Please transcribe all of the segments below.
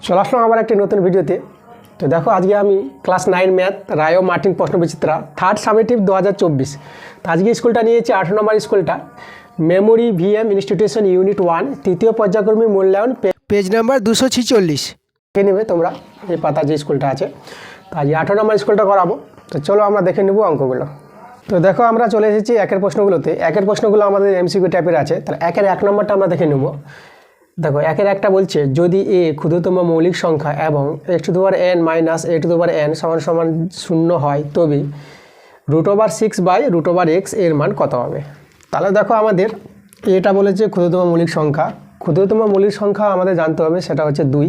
চলে আসলাম আবার একটি নতুন ভিডিওতে। তো দেখো আজকে আমি ক্লাস 9 ম্যাথ রায় মার্টিন প্রশ্নবিচিত্রা থার্ড সামেটিভ 2024। তো আজকে স্কুলটা নিয়েছি 8 নম্বর স্কুলটা মেমোরি ভিএম ইনস্টিটিউশন ইউনিট 1 তৃতীয় পর্যায়ক্রমিক মূল্যায়ন পেজ নাম্বার 246 দেখে নেবে তোমরা এই পাতা যে স্কুলটা আছে। তো আজ 8 নম্বর স্কুলটা করাবো। তো চলো আমরা দেখে নেব অঙ্কগুলো। তো দেখো আমরা চলে এসেছি একের প্রশ্নগুলোতে। একের প্রশ্নগুলো আমাদের এমসিকিউ টাইপের আছে। তাহলে একের 1 নম্বরটা আমরা দেখে নেব। দেখো একের একটা বলছে যদি এ ক্ষুদ্রতম মৌলিক সংখ্যা এবং x⁴n - a⁴n = 0 হয় তবে √6/√x এর মান কত হবে। তাহলে দেখো আমাদের এটা বলেছে ক্ষুদ্রতম মৌলিক সংখ্যা। ক্ষুদ্রতম মৌলিক সংখ্যা আমাদের জানতে হবে, সেটা হচ্ছে 2।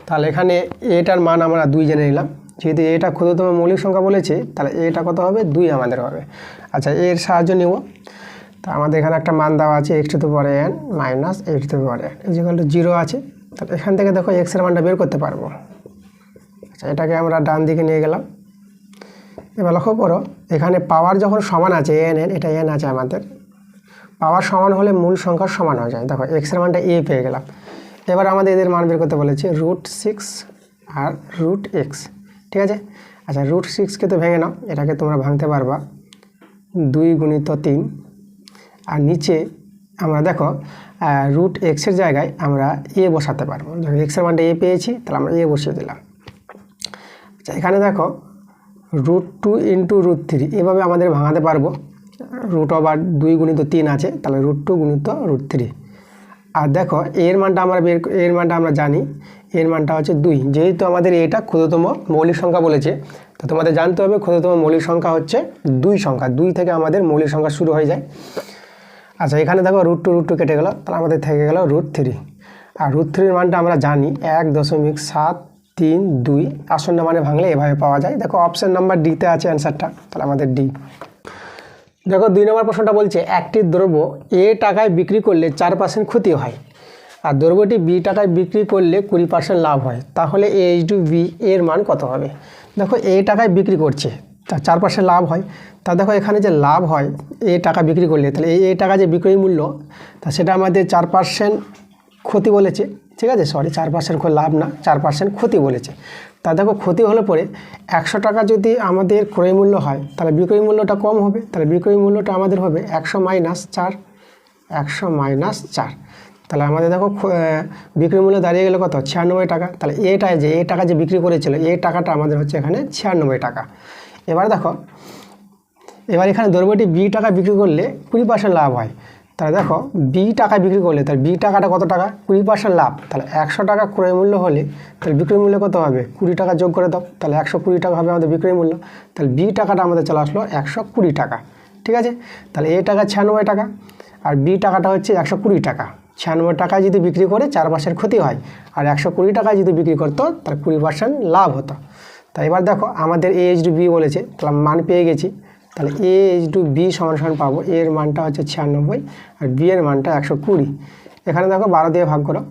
তাহলে এখানে এটার মান আমরা 2 জেনে নিলাম। যেহেতু এটা ক্ষুদ্রতম মৌলিক সংখ্যা বলেছে তাহলে এটা কত হবে, 2 আমাদের হবে। আচ্ছা এর সাহায্য নেব। তা আমাদের এখানে একটা মান দেওয়া আছে x⁴n - a⁴n 0 আছে। তাহলে এখান থেকে দেখো x এর মানটা বের করতে পারবো। আচ্ছা এটাকে আমরা ডান দিকে নিয়ে গেলাম। এবার লক্ষ্য করো এখানে পাওয়ার যখন সমান আছে n এটা n আছে, আমাদের পাওয়ার সমান হলে মূল সংখ্যার সমান হয়ে যায়। দেখো x এর মানটা a পেয়ে গেলাম। এবার আমাদের এদের মান বের করতে বলেছে √6 আর √x, ঠিক আছে। আচ্ছা √6কে তো ভেঙে নাও, এটাকে তোমরা ভাঙতে পারবা 2 × 3। আর নিচে আমরা দেখো √x এর জায়গায় আমরা a বসাতে পারবো। যখন x এর মানটা a পেয়েছি তাহলে আমরা a বসিয়ে দিলাম। আচ্ছা এখানে দেখো √2 × √3 এভাবে আমাদের ভাঙাতে পারবো। √2 × 3 আছে, তাহলে √2 × √3। আর দেখো এর মানটা আমরা জানি, এর মানটা হচ্ছে 2। যেহেতু আমাদের এটা ক্ষুদ্রতম মৌলিক সংখ্যা বলেছে, তো তোমাদের জানতে হবে ক্ষুদ্রতম মৌলিক সংখ্যা হচ্ছে 2 সংখ্যা। 2 থেকে আমাদের মৌলিক সংখ্যা শুরু হয়ে যায়। আচ্ছা এখানে দেখো √2 কেটে গেল, তাহলে আমাদের থেকে গেল √3। আর √3 এর মানটা আমরা জানি 1.732। আসন্ন মানে ভাঙলে এভাবে পাওয়া যায়। দেখো অপশন নাম্বার ডিতে আছে অ্যান্সারটা, তাহলে আমাদের ডি। দেখো 2 নম্বর প্রশ্নটা বলছে একটি দ্রব্য a টাকায় বিক্রি করলে 4% ক্ষতি হয় আর দ্রব্যটি b টাকায় বিক্রি করলে 20% লাভ হয়, তাহলে a/b এর মান কত হবে। দেখো a টাকায় বিক্রি করছে তা 4% লাভ হয়। তা দেখো এখানে যে লাভ হয় a টাকা বিক্রি করলে, তাহলে এই টাকা যে বিক্রয় মূল্য তা সেটা আমাদের 4% ক্ষতি বলেছে, ঠিক আছে। সরি 4% লাভ না, 4% ক্ষতি বলেছে। তা দেখো ক্ষতি হলে পরে 100 টাকা যদি আমাদের ক্রয় মূল্য হয় তাহলে বিক্রয় মূল্যটা কম হবে। তাহলে বিক্রয় মূল্যটা আমাদের হবে 100 - 4, 100 - 4। তাহলে আমাদের দেখো বিক্রয় মূল্য দাঁড়িয়ে গেলে কত, 96 টাকা। তাহলে এ টাকা যে বিক্রি করেছিল এই টাকাটা আমাদের হচ্ছে এখানে 96 টাকা। এবার দেখো এবার এখানে দ্রব্যটি b টাকা বিক্রি করলে 20% লাভ হয়। তাহলে দেখো b টাকা বিক্রি করলে তাহলে b টাকাটা কত টাকা, 20% লাভ। তাহলে 100 টাকা ক্রয় মূল্য হলে তাহলে বিক্রয় মূল্য কত হবে, 20 টাকা যোগ করে দাও, তাহলে 120 টাকা হবে আমাদের বিক্রয় মূল্য। তাহলে b টাকাটা আমাদের চলে আসলো 120 টাকা, ঠিক আছে। তাহলে a টাকা 96 টাকা আর b টাকাটা হচ্ছে 120 টাকা। 96 টাকায় যদি বিক্রি করে 4% ক্ষতি হয় আর 120 টাকায় যদি বিক্রি করতো তাহলে 20% লাভ হতো। তাই এবার দেখো আমাদের a/b বলেছে, তাহলে মান পেয়ে গেছি। তাহলে a/b = পাবো এর মানটা হচ্ছে 96 আর b এর মানটা 120। এখানে দেখো 12 দিয়ে ভাগ করো।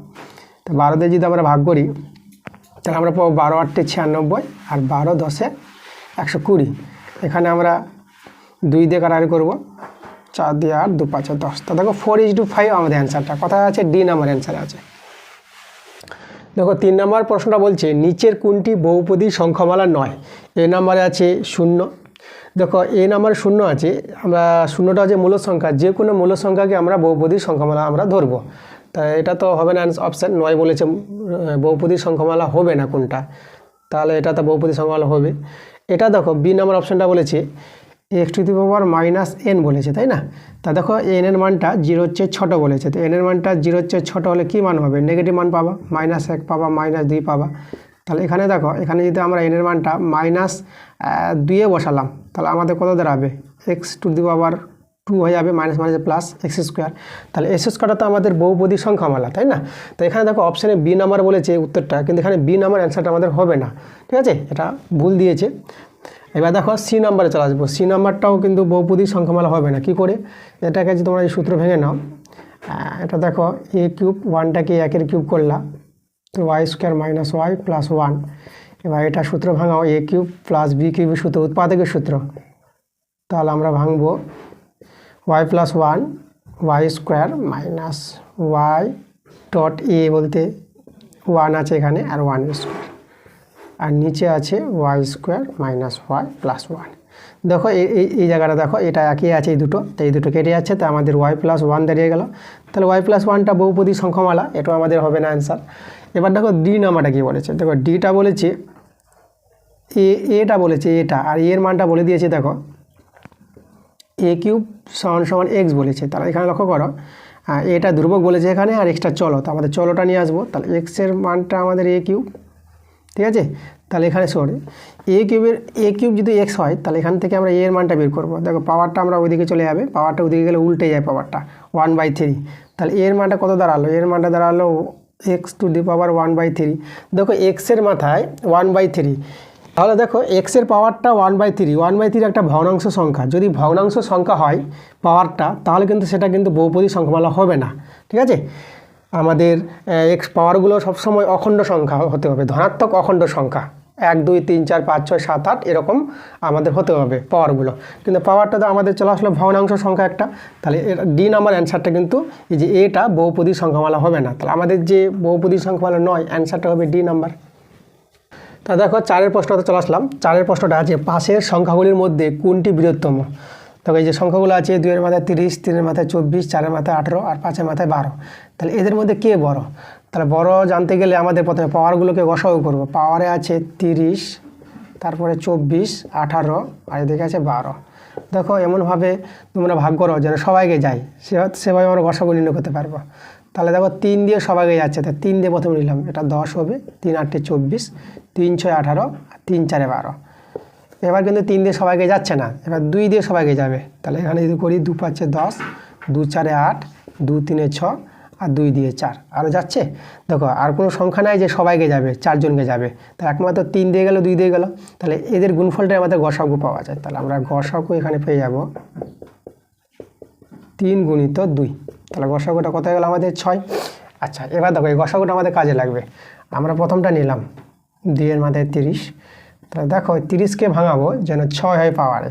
তো 12 দিয়ে যদি আমরা ভাগ করি তাহলে আমরা পাবো 12 × 8 = 96 আর 12 × 10 = 120। এখানে আমরা 2 দিয়ে কাটাকাটি করবো, 4 দিয়ে 8, 2 × 5 = 10। তা দেখো 4:5 আমাদের অ্যান্সারটা কোথায় আছে, ডি নাম্বার অ্যান্সার আছে। দেখো 3 নম্বর প্রশ্নটা বলছে নিচের কোনটি বহুপদী সংখ্যামালা নয়। এ নাম্বারে আছে 0। দেখো এ নাম্বার 0 আছে, আমরা 0টা হচ্ছে মূল সংখ্যা। যে কোনো মূল সংখ্যাকে আমরা বহুপদী সংখ্যামালা আমরা ধরবো। তা এটা তো হবে না, অপশান 9 বলেছে বহুপদী সংখ্যামালা হবে না কোনটা, তাহলে এটা তো বহুপদী সংখ্যামালা হবে। এটা দেখো বি নাম্বার অপশানটা বলেছে x⁻n বলেছে, তাই না। তা দেখো n এর মানটা 0 চেয়ে ছোটো বলেছে। তো n এর মানটা 0 চেয়ে ছোটো হলে কী মান হবে, নেগেটিভ মান পাবা, -1 পাবা, -2 পাবা। তাহলে এখানে দেখো এখানে যদি আমরা n এর মানটা -2 বসালাম তাহলে আমাদের কত দাঁড়াবে, x⁻² হয়ে যাবে, মাইনাস প্লাস x²। তাহলে x² তো আমাদের বহুপদী সংখ্যামালা, তাই না। তো এখানে দেখো অপশানে বি নাম্বার বলেছে উত্তরটা, কিন্তু এখানে বি নাম্বার অ্যান্সারটা আমাদের হবে না, ঠিক আছে, এটা ভুল দিয়েছে। এবার দেখো সি নাম্বারে চলে আসবো। সি নাম্বারটাও কিন্তু বহুপদী সংখ্যামালা হবে না। কি করে, এটাকে যদি তোমরা এই সূত্র ভেঙে নাও, এটা দেখো a³ 1টাকে 1 কিউব করলাম, তো y² - y + 1। এবার এটা সূত্র ভাঙাও, a³ + b³ সূত্র, উৎপাদকের সূত্র। তাহলে আমরা ভাঙবো y + 1 y² - y. a বলতে ওয়ান আছে এখানে আর 1 স্কোয়ার, আর নিচে আছে y square minus y plus 1। দেখো এই জায়গাটা দেখো, এটা একই আছে এই দুটো, তো এই দুটো কেটে যাচ্ছে, তো আমাদের ওয়াই প্লাস 1 দাঁড়িয়ে গেল। তাহলে ওয়াই প্লাস 1টা বহুপদী সংখ্যামালা, এটাও আমাদের হবে না অ্যান্সার। এবার দেখো ডি নাম্বারটা কী বলেছে, দেখো ডিটা বলেছে এটা বলেছে এটা, আর এর মানটা বলে দিয়েছে দেখো এ কিউব সমান সমান এক্স বলেছে। তাহলে এখানে লক্ষ্য করো এটা ধ্রুবক বলেছে এখানে, আর এক্সটা চলো, তো আমাদের চলোটা নিয়ে আসবো। তাহলে এক্সের মানটা আমাদের এ কিউব, ঠিক আছে। তাহলে এখানে সরি এ কিউব যদি এক্স হয়, তাহলে এখান থেকে আমরা এর মানটা বের করবো। দেখো পাওয়ারটা আমরা ওইদিকে চলে যাবে, পাওয়ারটা ওইদিকে গেলে উল্টে যায় পাওয়ারটা 1/3। তাহলে এর মানটা কত দাঁড়ালো, এর মানটা দাঁড়ালো এক্স টু দি পাওয়ার 1/3। দেখো এক্সের মাথায় 1/3, তাহলে দেখো এক্সের পাওয়ারটা 1/3, 1/3 একটা ভগ্নাংশ সংখ্যা। যদি ভগ্নাংশ সংখ্যা হয় পাওয়ারটা, তাহলে কিন্তু সেটা কিন্তু বহুপদী সংখ্যামালা হবে না, ঠিক আছে। আমাদের এক্স পাওয়ারগুলো সবসময় অখণ্ড সংখ্যা হতে হবে, ধনাত্মক অখণ্ড সংখ্যা, 1 2 3 4 5 6 7 8 এরকম আমাদের হতে হবে পাওয়ারগুলো। কিন্তু পাওয়ারটা তো আমাদের চলে আসলো ভগ্নাংশ সংখ্যা একটা। তাহলে ডি নাম্বার অ্যান্সারটা কিন্তু এই যে এটা বহুপদী সংখ্যামালা হবে না। তাহলে আমাদের যে বহুপদী সংখ্যামালা নয়, অ্যান্সারটা হবে ডি নাম্বার। তা দেখো 4-এর প্রশ্নতে চলে আসলাম। 4-এর প্রশ্নটা আছে পাশের সংখ্যাগুলির মধ্যে কোনটি বৃহত্তম। তবে এই যে সংখ্যাগুলো আছে 2-এর মাথায় 30, 3-এর মাথায় 24, 4-এর মাথায় 18 আর 5-এর মাথায় 12। তাহলে এদের মধ্যে কে বড়? তাহলে বড় জানতে গেলে আমাদের প্রথমে পাওয়ারগুলোকে গসাগু করব। পাওয়ারে আছে 30, তারপরে 24, 18 আর এদিকে আছে 12। দেখো এমনভাবে তোমরা ভাগ করো যেন সবাইকে যায়, সেভাবে আমরা গসাগু নির্ণয় করতে পারবো। তাহলে দেখো 3 দিয়ে সবাইকে যাচ্ছে, তাই 3 দিয়ে প্রথমে নিলাম, এটা 10 হবে, 3 8 24, 3 6 18 আর 3 4 12। এবার কিন্তু 3 দিয়ে সবাইকে যাচ্ছে না, এবার 2 দিয়ে সবাইকে যাবে। তাহলে এখানে যদি করি 2 5 10, 2 4 8, 2 3 6 আর 2 দিয়ে 4, আরও যাচ্ছে। দেখো আর কোনো সংখ্যা নাই যে সবাইকে যাবে, 4 জনকে যাবে। তাহলে একমাত্র 3 দিয়ে গেল, 2 দিয়ে গেল। তাহলে এদের গুণফলটাই আমাদের গসাগু পাওয়া যায়। তাহলে আমরা গসাগু এখানে পেয়ে যাব 3 × 2। তাহলে গসাগুটা কত হয়ে গেল আমাদের 6। আচ্ছা এবার দেখো এই গসাগুটা আমাদের কাজে লাগবে। আমরা প্রথমটা নিলাম 2-এর মাথায় 30। তাহলে দেখো 30কে ভাঙাবো যেন 6 হয় পাওয়ারে।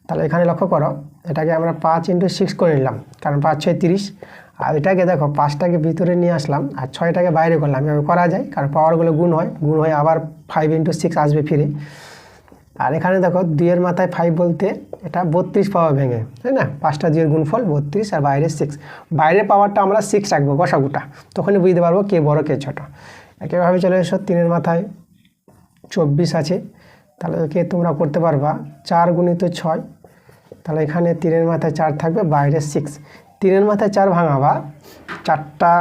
তাহলে এখানে লক্ষ্য করো, এটাকে আমরা 5 × 6 করে নিলাম, কারণ 5 6 30। আর এটাকে দেখো 5টাকে ভিতরে নিয়ে আসলাম আর 6টাকে বাইরে করলাম। এভাবে করা যায়, কারণ পাওয়ারগুলো গুণ হয়, গুণ হয়ে আবার 5 × 6 আসবে ফিরে। আর এখানে দেখো 2-এর মাথায় 5 বলতে এটা 32 পাওয়া ভেঙে, তাই না। 5টা 2-এর গুণফল 32 আর বাইরে 6। বাইরের পাওয়ারটা আমরা 6 রাখবো গসাগুটা, তখনই বুঝতে পারবো কে বড় কে ছোট। একইভাবে চলে এসো 3-এর মাথায় 24 আছে, তাহলে একে তোমরা করতে পারবা 4 × 6। তাহলে এখানে 3-এর মাথায় 4 থাকবে, বাইরে 6। 3-এর মাথায় 4 ভাঙাবা, 4টা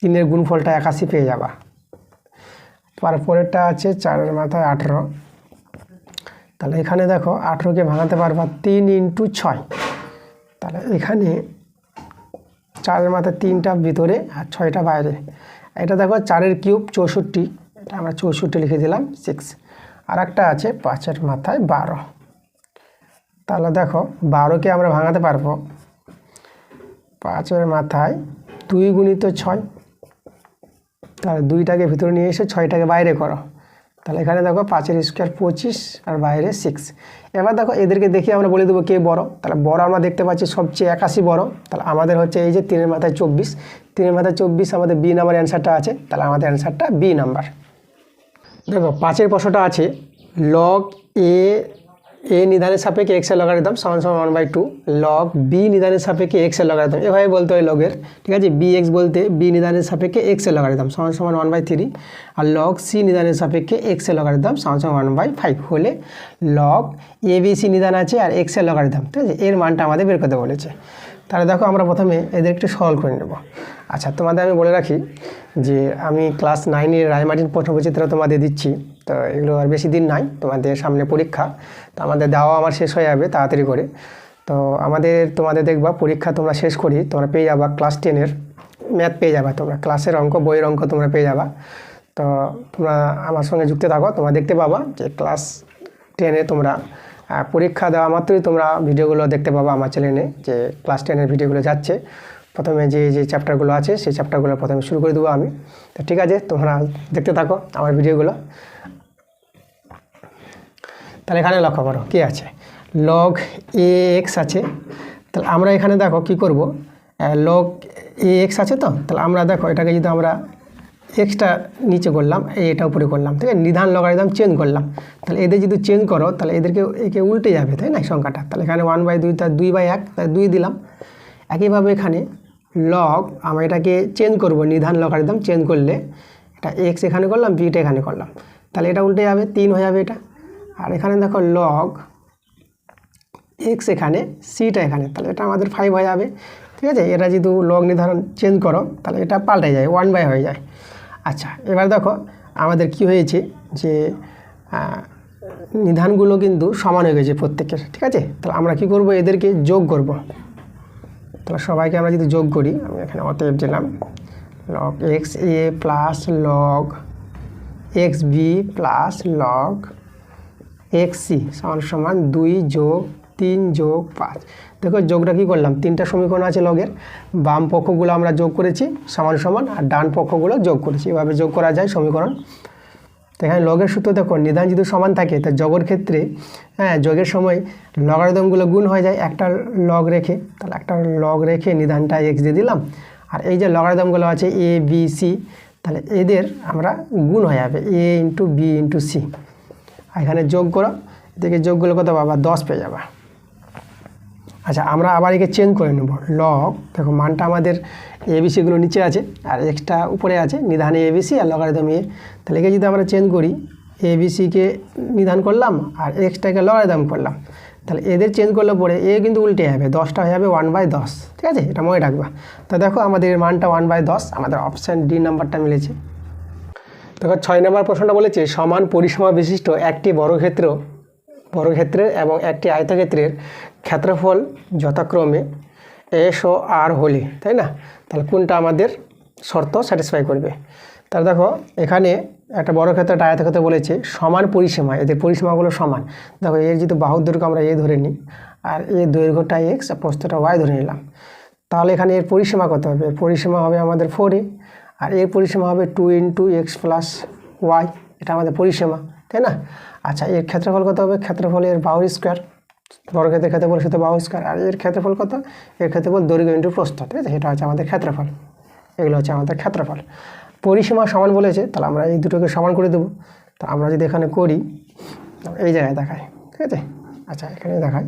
3-এর গুণফলটা 81 পেয়ে যাবা। তারপরেরটা আছে 4-এর মাথায় 18। তাহলে এখানে দেখো 18কে ভাঙাতে পারবা 3 × 6। তাহলে এখানে 4-এর মাথায় 3টা ভিতরে আর 6টা বাইরে। এটা দেখো 4-এর কিউব 64, এটা আমরা 64 লিখে দিলাম 6। আর একটা আছে 5-এর মাথায় 12। তাহলে দেখো 12কে আমরা ভাঙাতে পারবো 5-এর মাথায় 2 × 6। তাহলে 2টাকে ভিতরে নিয়ে এসে 6টাকে বাইরে করো। তাহলে এখানে দেখো 5-এর স্কোয়ার 25 আর বাইরে 6। এবার দেখো এদেরকে দেখে আমরা বলে দেবো কে বড়। তাহলে বড় আমরা দেখতে পাচ্ছি সবচেয়ে 81 বড়। তাহলে আমাদের হচ্ছে এই যে 3-এর মাথায় 24, 3-এর মাথায় 24 আমাদের বি নাম্বার অ্যান্সারটা আছে। তাহলে আমাদের অ্যান্সারটা বি নাম্বার। দেখো 5-এর প্রশ্নটা আছে লগ এ নিধানের সাপেক্ষে এক্সের লগারিদম সমান সমান 1/2, লগ বি নিধানের সাপেক্ষে এক্সের লগারিদম, এভাবে বলতে হয় লগের, ঠিক আছে। বি এক্স বলতে বি নিধানের সাপেক্ষে এক্সের লগারিদম সমান সমান 1/3, আর লগ সি নিধানের সাপেক্ষে এক্সের লগারিদম সমান সমান 1/5 হলে লগ এ বি সি নিধান আছে আর এক্সের লগারিদম, ঠিক আছে, এর মানটা আমাদের বের করতে বলেছে। তাহলে দেখো আমরা প্রথমে এদের একটু সলভ করে নেব। আচ্ছা তোমাদের আমি বলে রাখি যে আমি ক্লাস 9-এর রায়মার্টিন প্রশ্নবিচিত্র তোমাদের দিচ্ছি, তো এগুলো আর বেশি দিন নাই, তোমাদের সামনে পরীক্ষা, তো আমাদের দেওয়া আমার শেষ হয়ে যাবে তাড়াতাড়ি করে। তো তোমাদের দেখবা পরীক্ষা তোমরা শেষ করি তোমরা পেয়ে যাবা ক্লাস 10-এর ম্যাথ পেয়ে যাবা, তোমরা ক্লাসের অঙ্ক বইয়ের অঙ্ক তোমরা পেয়ে যাবা। তো তোমরা আমার সঙ্গে যুক্ত থাকো, তোমরা দেখতে পাবা যে ক্লাস 10-এ তোমরা পরীক্ষা দেওয়া মাত্রই তোমরা ভিডিওগুলো দেখতে পাবা আমার চ্যানেলে, যে ক্লাস 10-এর ভিডিওগুলো যাচ্ছে। প্রথমে যে চ্যাপ্টারগুলো আছে সেই চ্যাপ্টারগুলো প্রথমে শুরু করে দেবো আমি। তো ঠিক আছে, তোমরা দেখতে থাকো আমার ভিডিওগুলো। তাহলে এখানে লক্ষ্য করো কী আছে, লগ এ এক্স আছে। তাহলে আমরা এখানে দেখো কি করব, লগ এ এক্স আছে, তো তাহলে আমরা দেখো এটাকে যদি আমরা এক্সটা নিচে করলাম, এটা উপরে করলাম, ঠিক আছে, নিধান লগারিদম চেঞ্জ করলাম। তাহলে এদের যদি চেঞ্জ করো তাহলে একে উল্টে যাবে, তাই না সংখ্যাটা। তাহলে এখানে 1/2 তার 2/1, তাই 2 দিলাম। একইভাবে এখানে লগ আমরা এটাকে চেঞ্জ করব, নিধান লগারিদম চেঞ্জ করলে এটা এক্স এখানে করলাম, বিটা এখানে করলাম, তাহলে এটা উল্টে যাবে, 3 হয়ে যাবে এটা। আর এখানে দেখো লগ এক্স এখানে, সিটা এখানে, তাহলে এটা আমাদের 5 হয়ে যাবে, ঠিক আছে। এটা যদি লগ নির্ধারণ চেঞ্জ করো তাহলে এটা পাল্টে যায়, 1/, হয়ে যায়। আচ্ছা, এবার দেখো আমাদের কি হয়েছে যে নিধানগুলো কিন্তু সমান হয়ে গেছে প্রত্যেকের, ঠিক আছে। তাহলে আমরা কি করব, এদেরকে যোগ করব। তাহলে সবাইকে আমরা যদি যোগ করি, আমি এখানে অতএব দিলাম log x a plus log x b plus log x c সমান 2 + 3 + 5। দেখো যোগটা কী করলাম, 3টা সমীকরণ আছে লগের, বাম পক্ষগুলো আমরা যোগ করেছি সমান সমান, আর ডান পক্ষগুলো যোগ করেছি। এভাবে যোগ করা যায় সমীকরণ। তো এখানে লগের সূত্র দেখো, নিধান যদি সমান থাকে তা যোগের ক্ষেত্রে যোগের সময় লগারিদমগুলো গুণ হয়ে যায় একটা লগ রেখে। তাহলে একটা লগ রেখে নিধানটা এক্স দিয়ে দিলাম, আর এই যে লগারিদমগুলো আছে এ বি সি, তাহলে এদের আমরা গুণ হয়ে যাবে এ ইন্টু বি ইন্টু সি। এখানে যোগ করো, এদিকে যোগগুলো কত পাবা, 10 পেয়ে যাবা। আচ্ছা, আমরা আবার একে চেঞ্জ করে নেব। লগ দেখো মানটা আমাদের এবিসিগুলো নিচে আছে আর এক্সটা উপরে আছে, নিধানে এবিসি আর লগারিদম এ। তাহলে একে যদি আমরা চেঞ্জ করি, এবিসিকে নিধান করলাম আর এক্সটাকে লগারিদম করলাম, তাহলে এদের চেঞ্জ করলে পরে এ কিন্তু উল্টে যাবে, 10টা হয়ে যাবে 1/10, ঠিক আছে, এটা মনে রাখবা। তো দেখো আমাদের মানটা 1/10, আমাদের অপশান ডি নাম্বারটা মিলেছে। দেখো 6 নম্বর প্রশ্নটা বলেছে সমান পরিসীমা বিশিষ্ট একটি বর্গক্ষেত্রের এবং একটি আয়তক্ষেত্রের ক্ষেত্রফল যথাক্রমে এস ও আর হলে, তাই না। তাহলে কোনটা আমাদের শর্ত স্যাটিসফাই করবে। তাহলে দেখো এখানে একটা বর্গক্ষেত্র একটা আয়তক্ষেত্র বলেছে সমান পরিসীমা, এদের পরিসীমাগুলো সমান। দেখো এর যেহেতু বাহুর দৈর্ঘ্য আমরা এ ধরে নিই, আর এর দৈর্ঘ্যটা এক্স আর প্রস্থটা ওয়াই ধরে নিলাম, তাহলে এখানে এর পরিসীমা কত হবে, পরিসীমা হবে আমাদের 4a, আর এর পরিসীমা হবে 2 × x + y, এটা আমাদের পরিসীমা, তাই না। আচ্ছা, এর ক্ষেত্রফল কত হবে, ক্ষেত্রফল এর বাহুর স্কোয়ার, বর্গক্ষেত্রের ক্ষেত্রফল সাথে বাহুর স্কোয়ার, আর এর ক্ষেত্রফল কত, এর ক্ষেত্রফল দৈর্ঘ্য ইন্টু প্রস্থ, ঠিক আছে, এটা হচ্ছে আমাদের ক্ষেত্রফল। এগুলো হচ্ছে আমাদের ক্ষেত্রফল। পরিসীমা সমান বলেছে, তাহলে আমরা এই দুটোকে সমান করে দেবো। তো আমরা যদি এখানে করি, এই জায়গায় দেখাই, ঠিক আছে। আচ্ছা, এখানে দেখাই,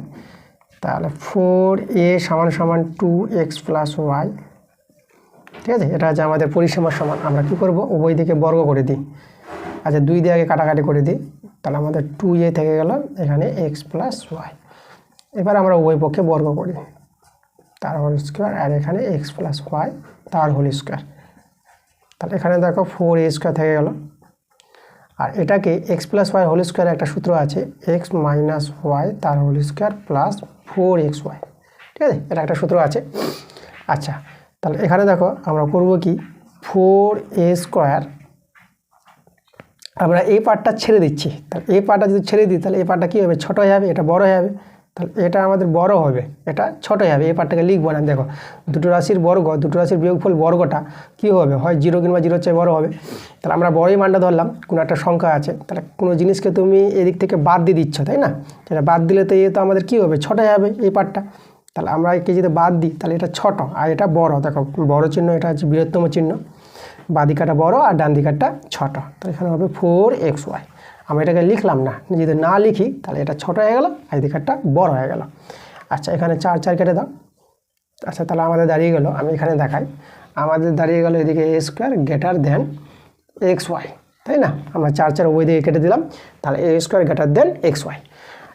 তাহলে 4a = 2x + y, ঠিক আছে, এটা হচ্ছে আমাদের পরিসীমার সমান। আমরা কি করব, উভয় দিকে বর্গ করে দিই। আচ্ছা, 2 দিয়ে আগে কাটাকাটি করে দিই, তাহলে আমাদের 2a থেকে গেল এখানে x + y। এবার আমরা উভয় পক্ষে বর্গ করি, তার হোল স্কোয়ার, আর এখানে x + y তার হোল স্কোয়ার। তাহলে এখানে দেখো 4a² থেকে গেল, আর এটাকে x + y হোল স্কোয়ার একটা সূত্র আছে, x - y তার হোল স্কোয়ার প্লাস 4xy, ঠিক আছে, এটা একটা সূত্র আছে। আচ্ছা, তাহলে এখানে দেখো আমরা করব কি, 4a², আমরা এই পার্টটা ছেড়ে দিচ্ছি। তাহলে এই পার্টটা যদি ছেড়ে দিই তাহলে এই পার্টটা কী হবে, ছোটো হয়ে যাবে, এটা বড় হয়ে যাবে। তাহলে এটা আমাদের বড় হবে, এটা ছোট হয়ে যাবে, এই পার্টটাকে লিখবো না। দেখো দুটো রাশির বর্গ, দুটো রাশির বিয়োগফল বর্গটা কী হবে, হয় 0 কিংবা 0 চেয়ে বড় হবে। তাহলে আমরা বড়ই মানটা ধরলাম, কোনো একটা সংখ্যা আছে, তাহলে কোনো জিনিসকে তুমি এদিক থেকে বাদ দিয়ে দিচ্ছ, তাই না। সেটা বাদ দিলে তো তো আমাদের কী হবে, ছোটো হয়ে যাবে এই পার্টটা। তাহলে আমরা একে যদি বাদ দিই তাহলে এটা ছোট আর এটা বড়। দেখো বড় চিহ্ন, এটা হচ্ছে বৃহত্তম চিহ্ন, বাঁ দিকটা বড় আর ডান দিকটা ছোট। তো এখানে হবে 4xy। আমি এটাকে লিখলাম না, যদি না লিখি তাহলে এটা ছোট হয়ে গেল আর এই দিকটা বড় হয়ে গেল। আচ্ছা, এখানে 4 4 কেটে দাও। আচ্ছা, তাহলে আমাদের দাঁড়িয়ে গেল, আমি এখানে দেখাই, আমাদের দাঁড়িয়ে গেল এদিকে a² > xy, তাই না। আমরা 4 4 ওই দিকে কেটে দিলাম, তাহলে a² > xy।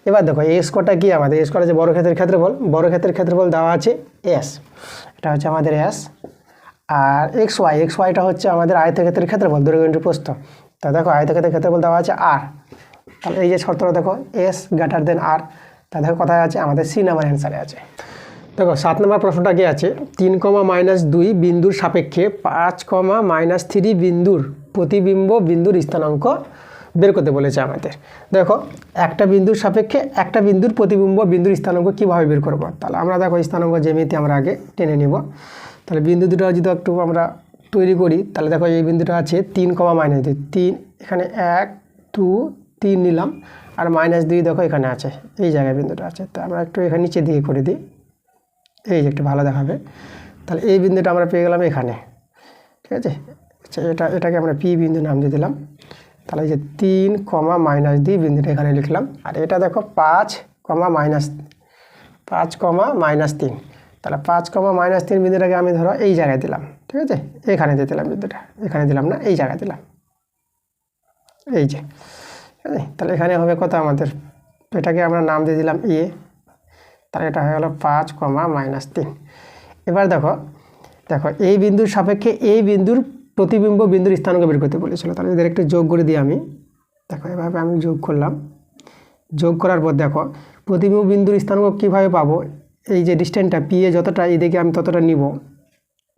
এবার দেখো a² কি, আমাদের a² যে বর্গক্ষেত্রের ক্ষেত্রফল, বর্গক্ষেত্রের ক্ষেত্রফল দেওয়া আছে s, এটা হচ্ছে আমাদের s, আর xyটা হচ্ছে আমাদের আয়তক্ষেত্রের ক্ষেত্রফল, দৈর্ঘ্য ইন্টু প্রস্থ। তা দেখো আয়তক্ষেত্রের ক্ষেত্রফল দেওয়া আছে r, তাহলে এই যে শর্তটা দেখো s > r, তা দেখো কোথায় আছে, আমাদের সি নাম্বার অ্যান্সারে আছে। দেখো 7 নম্বর প্রশ্নটা কি আছে, 3, -2 বিন্দুর সাপেক্ষে 5, -3 বিন্দুর প্রতিবিম্ব বিন্দুর স্থানাঙ্ক বের করতে বলেছে আমাদের। দেখো একটা বিন্দুর সাপেক্ষে একটা বিন্দুর প্রতিবিম্ব বিন্দুর স্থানাঙ্ক কীভাবে বের করব। তাহলে আমরা দেখো স্থানাঙ্ক জ্যামিতি আমরা আগে টেনে নিব। তাহলে বিন্দু দুটো যদি একটু আমরা তৈরি করি, তাহলে দেখো এই বিন্দুটা আছে 3, -3, এখানে 1 2 3 নিলাম, আর -2 দেখো এখানে আছে, এই জায়গায় বিন্দুটা আছে। তো আমরা একটু এখানে নিচে দিকে করে দিই, এই যে একটু ভালো দেখাবে। তাহলে এই বিন্দুটা আমরা পেয়ে গেলাম এখানে, ঠিক আছে, আচ্ছা এটাকে আমরা পি বিন্দু নাম দিয়ে দিলাম। তাহলে এই যে 3, -2 বিন্দুটা এখানে লিখলাম। আর এটা দেখো 5, -3। তাহলে 5, -3 বিন্দুটাকে আমি ধরো এই জায়গায় দিলাম, ঠিক আছে, এখানে দিয়ে দিলাম বিন্দুটা, এখানে দিলাম না, এই জায়গায় দিলাম, এই যে, ঠিক আছে। তাহলে এখানে হবে কত আমাদের, এটাকে আমরা নাম দিয়ে দিলাম এ। তাহলে এটা হয়ে গেল 5, -3। এবার দেখো এই বিন্দুর সাপেক্ষে এই বিন্দুর প্রতিবিম্ব বিন্দুর স্থানাঙ্ক বের করতে বলেছিল। তাহলে এদের একটু যোগ করে দিই আমি। দেখো এভাবে আমি যোগ করলাম। যোগ করার পর দেখো প্রতিবিম্ব বিন্দুর স্থানাঙ্ক কীভাবে পাবো, এই যে ডিস্টেন্সটা পি এ যতটা, এদিকে আমি ততটা নিব,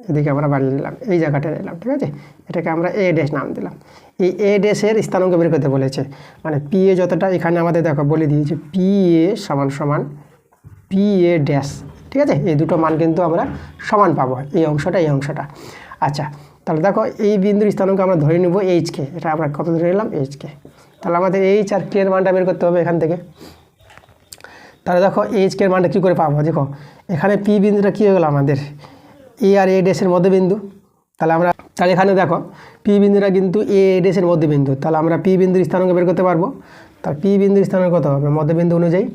এদিকে আমরা বাড়িয়ে নিলাম, এই জায়গাটা নিলাম, ঠিক আছে। এটাকে আমরা এ ড্যাশ নাম দিলাম। এই এ ড্যাশের স্থানাঙ্ক বের করতে বলেছে, মানে পি এ যতটা, এখানে আমাদের দেখো বলে দিয়েছে পি এ সমান পি এ ড্যাশ, ঠিক আছে। এই দুটো মান কিন্তু আমরা সমান পাবো, এই অংশটা। আচ্ছা তাহলে দেখো এই বিন্দুর স্থানাঙ্ক আমরা ধরে নেব এইচকে, এটা আমরা কত ধরে নিলাম এইচকে। তাহলে আমাদের এইচ আর কে এর মানটা বের করতে হবে এখান থেকে। তাহলে দেখো এইচকে এর মানটা কী করে পাবো, দেখো এখানে পি বিন্দুটা কী হয়ে গেলো আমাদের এ আর এ ড্যাশের মধ্যবিন্দু। তাহলে এখানে দেখো পি বিন্দুটা কিন্তু এ ড্যাশের মধ্যবিন্দু। তাহলে আমরা পি বিন্দুর স্থানাঙ্ক বের করতে পারবো। তাহলে পি বিন্দুর স্থানাঙ্ক কত হবে মধ্যবিন্দু অনুযায়ী।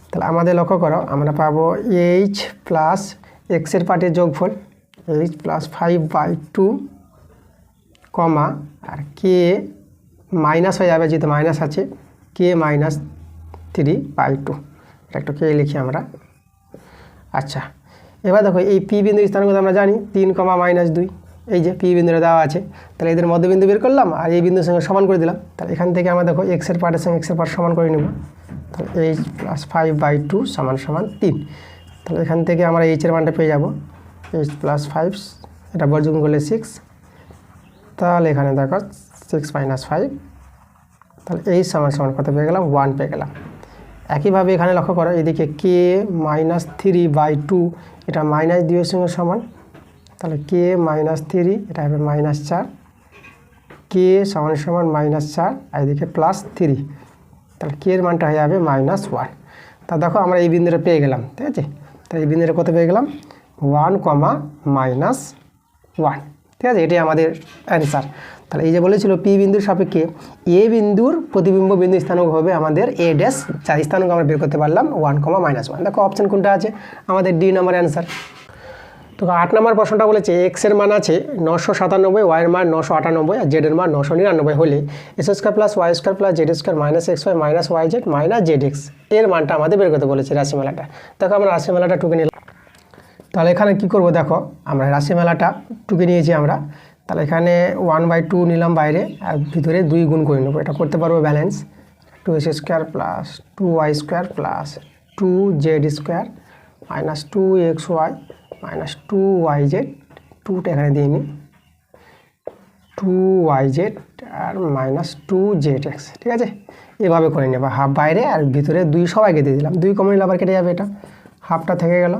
তাহলে আমাদের লক্ষ্য করো, আমরা পাবো এইচ প্লাস এক্সের পার্টের যোগফল এইচ প্লাস 5/2 কমা আর কে মাইনাস হয়ে যাবে, যেহেতু মাইনাস আছে, কে -3/2। এটা একটু কে লিখি আমরা। আচ্ছা এবার দেখো এই পি বিন্দুর স্থানাঙ্ক আমরা জানি 3, -2, এই যে পি বিন্দুটা দেওয়া আছে। তাহলে এদের মধ্যবিন্দু বের করলাম আর এই বিন্দুর সঙ্গে সমান করে দিলাম। তাহলে এখান থেকে আমরা দেখো এক্সের পার্টের সঙ্গে এক্সের পার্ট সমান করে নেব। তাহলে এইচ প্লাস 5/2 = 3। তাহলে এখান থেকে আমরা এইচের মানটা পেয়ে যাব এইচ প্লাস 5, এটা বর্জন করলে 6। তাহলে এখানে দেখো 6 - 5, তাহলে এইচ সমান কত পেয়ে গেলাম 1 পেয়ে গেলাম। একইভাবে এখানে লক্ষ্য করো, এদিকে কে -3/2, এটা -2 এর সঙ্গে সমান। তাহলে কে -3, এটা হবে -4, কে সমান -4 আর এদিকে +3, তাহলে কে এর মানটা হয়ে যাবে -1। তা দেখো আমরা এই বিন্দুটা পেয়ে গেলাম, ঠিক আছে। তাহলে এই বিন্দুটা কত পেয়ে গেলাম 1, -1, ঠিক আছে। এটাই আমাদের অ্যান্সার। তাহলে এই যে বলেছিল পি বিন্দুর সাপেক্ষে এ বিন্দুর প্রতিবিম্ব বিন্দু স্থানাঙ্ক হবে আমাদের এ ড্যাশ, যার স্থানাঙ্ক আমরা বের করতে পারলাম 1, -1। দেখো অপশন কোনটা আছে, আমাদের ডি নাম্বার অ্যান্সার। তো 8 নম্বর প্রশ্নটা বলেছে এক্স এর মান আছে 997, ওয়াই এর মান 998 আর জেড এর মান 999 হলে x² + y² + z² - xy - yz - zx এর মানটা আমাদের বের করতে বলেছে রাশিমালাটা। দেখো আমরা রাশিমালাটা টুকে নিলাম। তাহলে এখানে কি করব, দেখো আমরা রাশিমালাটা টুকে নিয়েছি আমরা। তাহলে এখানে 1/2 নিলাম বাইরে আর ভিতরে 2 গুণ করে নেব, এটা করতে পারবো balance. 2x² + 2y² + 2z² - 2xy - 2yz, 2টা এখানে দিয়ে নিই, 2yz আর -2zx, ঠিক আছে। এভাবে করে নেব, হাফ বাইরে আর ভিতরে 2 সবাইকে দিয়ে দিলাম, 2 কমন নিলে আবার কেটে যাবে, এটা হাফটা থেকে গেল।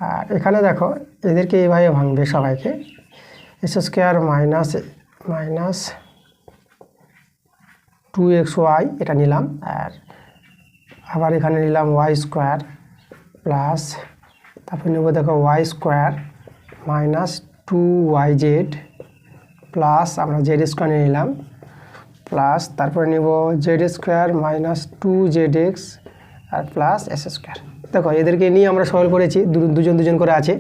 আর এখানে দেখো এদেরকে এইভাবে ভাঙবে সবাইকে, x² - 2xy এটা নিলাম, আর আবার এখানে নিলাম y² প্লাস, তারপর নেব দেখো y² - 2yz প্লাস আমরা z² নিয়ে নিলাম, প্লাস তারপরে নেব z² - 2zx আর প্লাস s²। দেখো এদেরকে নিয়ে আমরা সরল করেছি, দুজন করে আছে।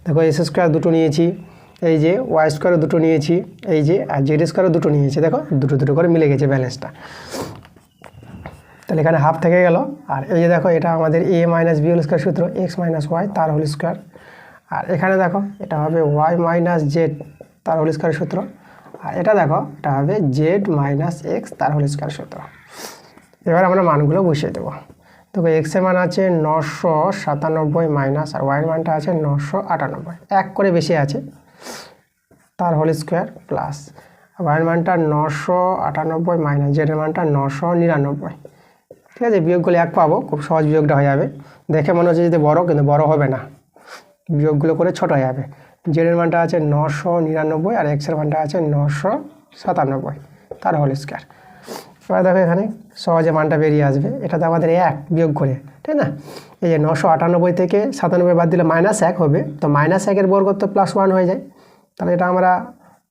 দেখো s² দুটো নিয়েছি, এই যে y² দুটো নিয়েছি, এই যে আর z² দুটো নিয়েছি, দেখো দুটো করে মিলে গেছে ব্যালেন্সটা। তাহলে এখানে হাফ থেকে গেল। আর এই যে দেখো এটা আমাদের a - b হোল স্কয়ার সূত্র, x - y তার হোল স্কয়ার। আর এখানে দেখো এটা হবে y - z তার হোল স্কয়ার সূত্র। আর এটা দেখো এটা হবে z - x তার হোল স্কয়ার সূত্র। এবার আমরা মানগুলো বসিয়ে দেবো। দেখো x এর মান আছে 997 মাইনাস আর y এর মানটা আছে 998, এক করে বেশি আছে, তার হোল স্কয়ার প্লাস y এর মানটা 998 মাইনাস z এর মানটা 999, ঠিক আছে। বিয়োগ করলে 1 পাবো, খুব সহজ বিয়োগটা হয়ে যাবে। দেখে মনে হচ্ছে যদি বড়, কিন্তু বড় হবে না, বিয়োগগুলো করে ছোট হয়ে যাবে। z এর মানটা আছে 999 আর x এর মানটা আছে 997 তার হোল স্কয়ার। এবার দেখো এখানে সহজে মানটা বেরিয়ে আসবে, এটাতে আমাদের 1 বিয়োগ করে, ঠিক না। এই যে 998 থেকে 97 বাদ দিলে -1 হবে, তো -1 এর বর্গ তো +1 হয়ে যায়। তাহলে এটা আমরা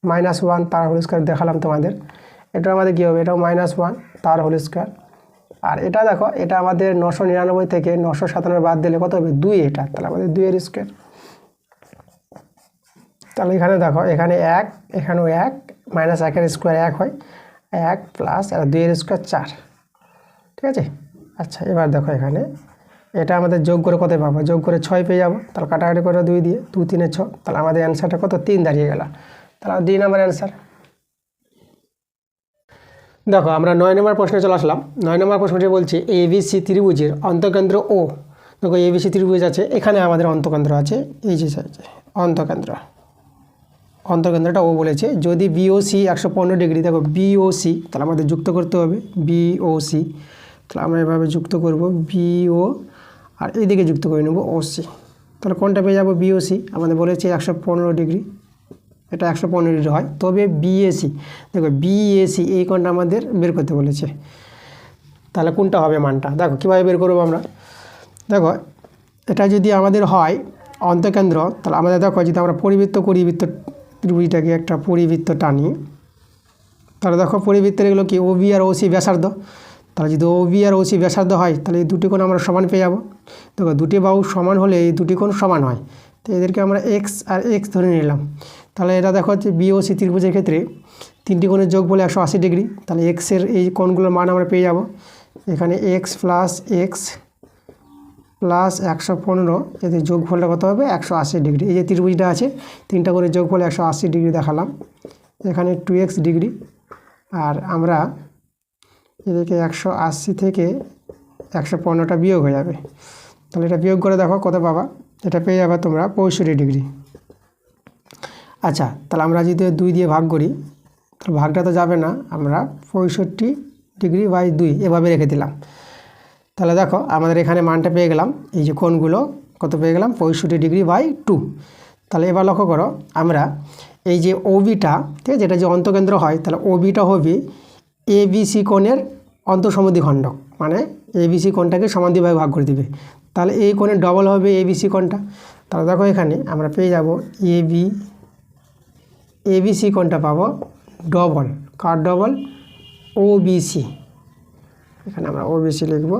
-1 তার হোল স্কোয়ার দেখালাম তোমাদের। এটা আমাদের কী হবে, এটাও -1 তার হোল স্কোয়ার। আর এটা দেখো, এটা আমাদের 999 থেকে 997 বাদ দিলে কত হবে 2, এটা তাহলে আমাদের 2 এর স্কোয়ার। তাহলে এখানে দেখো, এখানে 1, এখানেও 1, -1 এর স্কোয়ার 1 হয়, 1 প্লাস 2 এর স্কোয়ার 4, ঠিক আছে। আচ্ছা, এবার দেখো এখানে এটা আমাদের যোগ করে কত পাবো, যোগ করে 6 পেয়ে যাবো। তাহলে কাটাকাটি করে 2 দিয়ে, 2 3 6, তাহলে আমাদের অ্যান্সারটা কত 3 দাঁড়িয়ে গেল। তাহলে 2 নম্বর অ্যান্সার। দেখো আমরা 9 নম্বর প্রশ্নে চলে আসলাম। 9 নম্বর প্রশ্নটি বলছে ABC ত্রিভুজের অন্তঃকেন্দ্র ও। দেখো ABC ত্রিভুজ আছে, এখানে আমাদের অন্তঃকেন্দ্র আছে, এই যে অন্তঃকেন্দ্রটা ও বলেছে। যদি BOC 115 ডিগ্রি, দেখো BOC, তাহলে আমাদের যুক্ত করতে হবে BOC। তাহলে আমরা এভাবে যুক্ত করব BO, আর এইদিকে যুক্ত করে নেব OC। তাহলে কোনটা পেয়ে যাবো, BOC আমাদের বলেছে 115 ডিগ্রি, এটা 115 ডিগ্রি হয়। তবে BAC, দেখো BAC এই কোণটা আমাদের বের করতে বলেছে। তাহলে কোনটা হবে মানটা, দেখো কীভাবে বের করবো আমরা। দেখো এটা যদি আমাদের হয় অন্তঃকেন্দ্র, তাহলে আমাদের দেখো যদি আমরা পরিবৃত্ত করি, ত্রিভুজটাকে একটা পরিবৃত্ত টানি, তাহলে দেখো পরিবৃত্তের এগুলো কি OB আর OC ব্যাসার্ধ। তাহলে যদি OB আর OC ব্যাসার্ধ হয়, তাহলে এই দুটি কোণ আমরা সমান পেয়ে যাবো। দেখো দুটি বাহু সমান হলে এই দুটি কোণ সমান হয়, তো এদেরকে আমরা X আর X ধরে নিলাম। তাহলে এটা দেখো হচ্ছে BOC ত্রিভুজের ক্ষেত্রে 3টি কোণের যোগ বলে 180 ডিগ্রি। তাহলে X এর এই কোণগুলোর মান আমরা পেয়ে যাব। এখানে X প্লাস X প্লাস 115, এদের যোগফলটা কত হবে 180 ডিগ্রি। এই যে ত্রিভুজটা আছে, 3টা করে যোগফল 180 ডিগ্রি দেখালাম। এখানে 2x ডিগ্রি, আর আমরা এদিকে 180 থেকে 115টা বিয়োগ হয়ে যাবে। তাহলে এটা বিয়োগ করে দেখো কত পাবা, এটা পেয়ে যাবে তোমরা 65 ডিগ্রি। আচ্ছা, তাহলে আমরা যদি 2 দিয়ে ভাগ করি, তাহলে ভাগটা তো যাবে না, আমরা 65 ডিগ্রি বাই 2 এভাবে রেখে দিলাম। তাহলে দেখো আমাদের এখানে মানটা পেয়ে গেলাম, এই যে কোণগুলো কত পেয়ে গেলাম 65 ডিগ্রি বাই 2। তাহলে এবার লক্ষ্য করো, আমরা এই যে OBটা, ঠিক আছে, যেটা যে অন্তঃকেন্দ্র হয়, তাহলে OBটা হবে ABC কোণের অন্তঃসমদ্বিখণ্ডক, মানে ABC কোণটাকে সমান দিয়ে ভাগ করে দিবে। তাহলে এই কোণের ডবল হবে ABC কোণটা। তাহলে দেখো এখানে আমরা পেয়ে যাব ABC কোণটা পাবো ডবল, কার ডবল, OBC। এখানে আমরা OBC লিখব,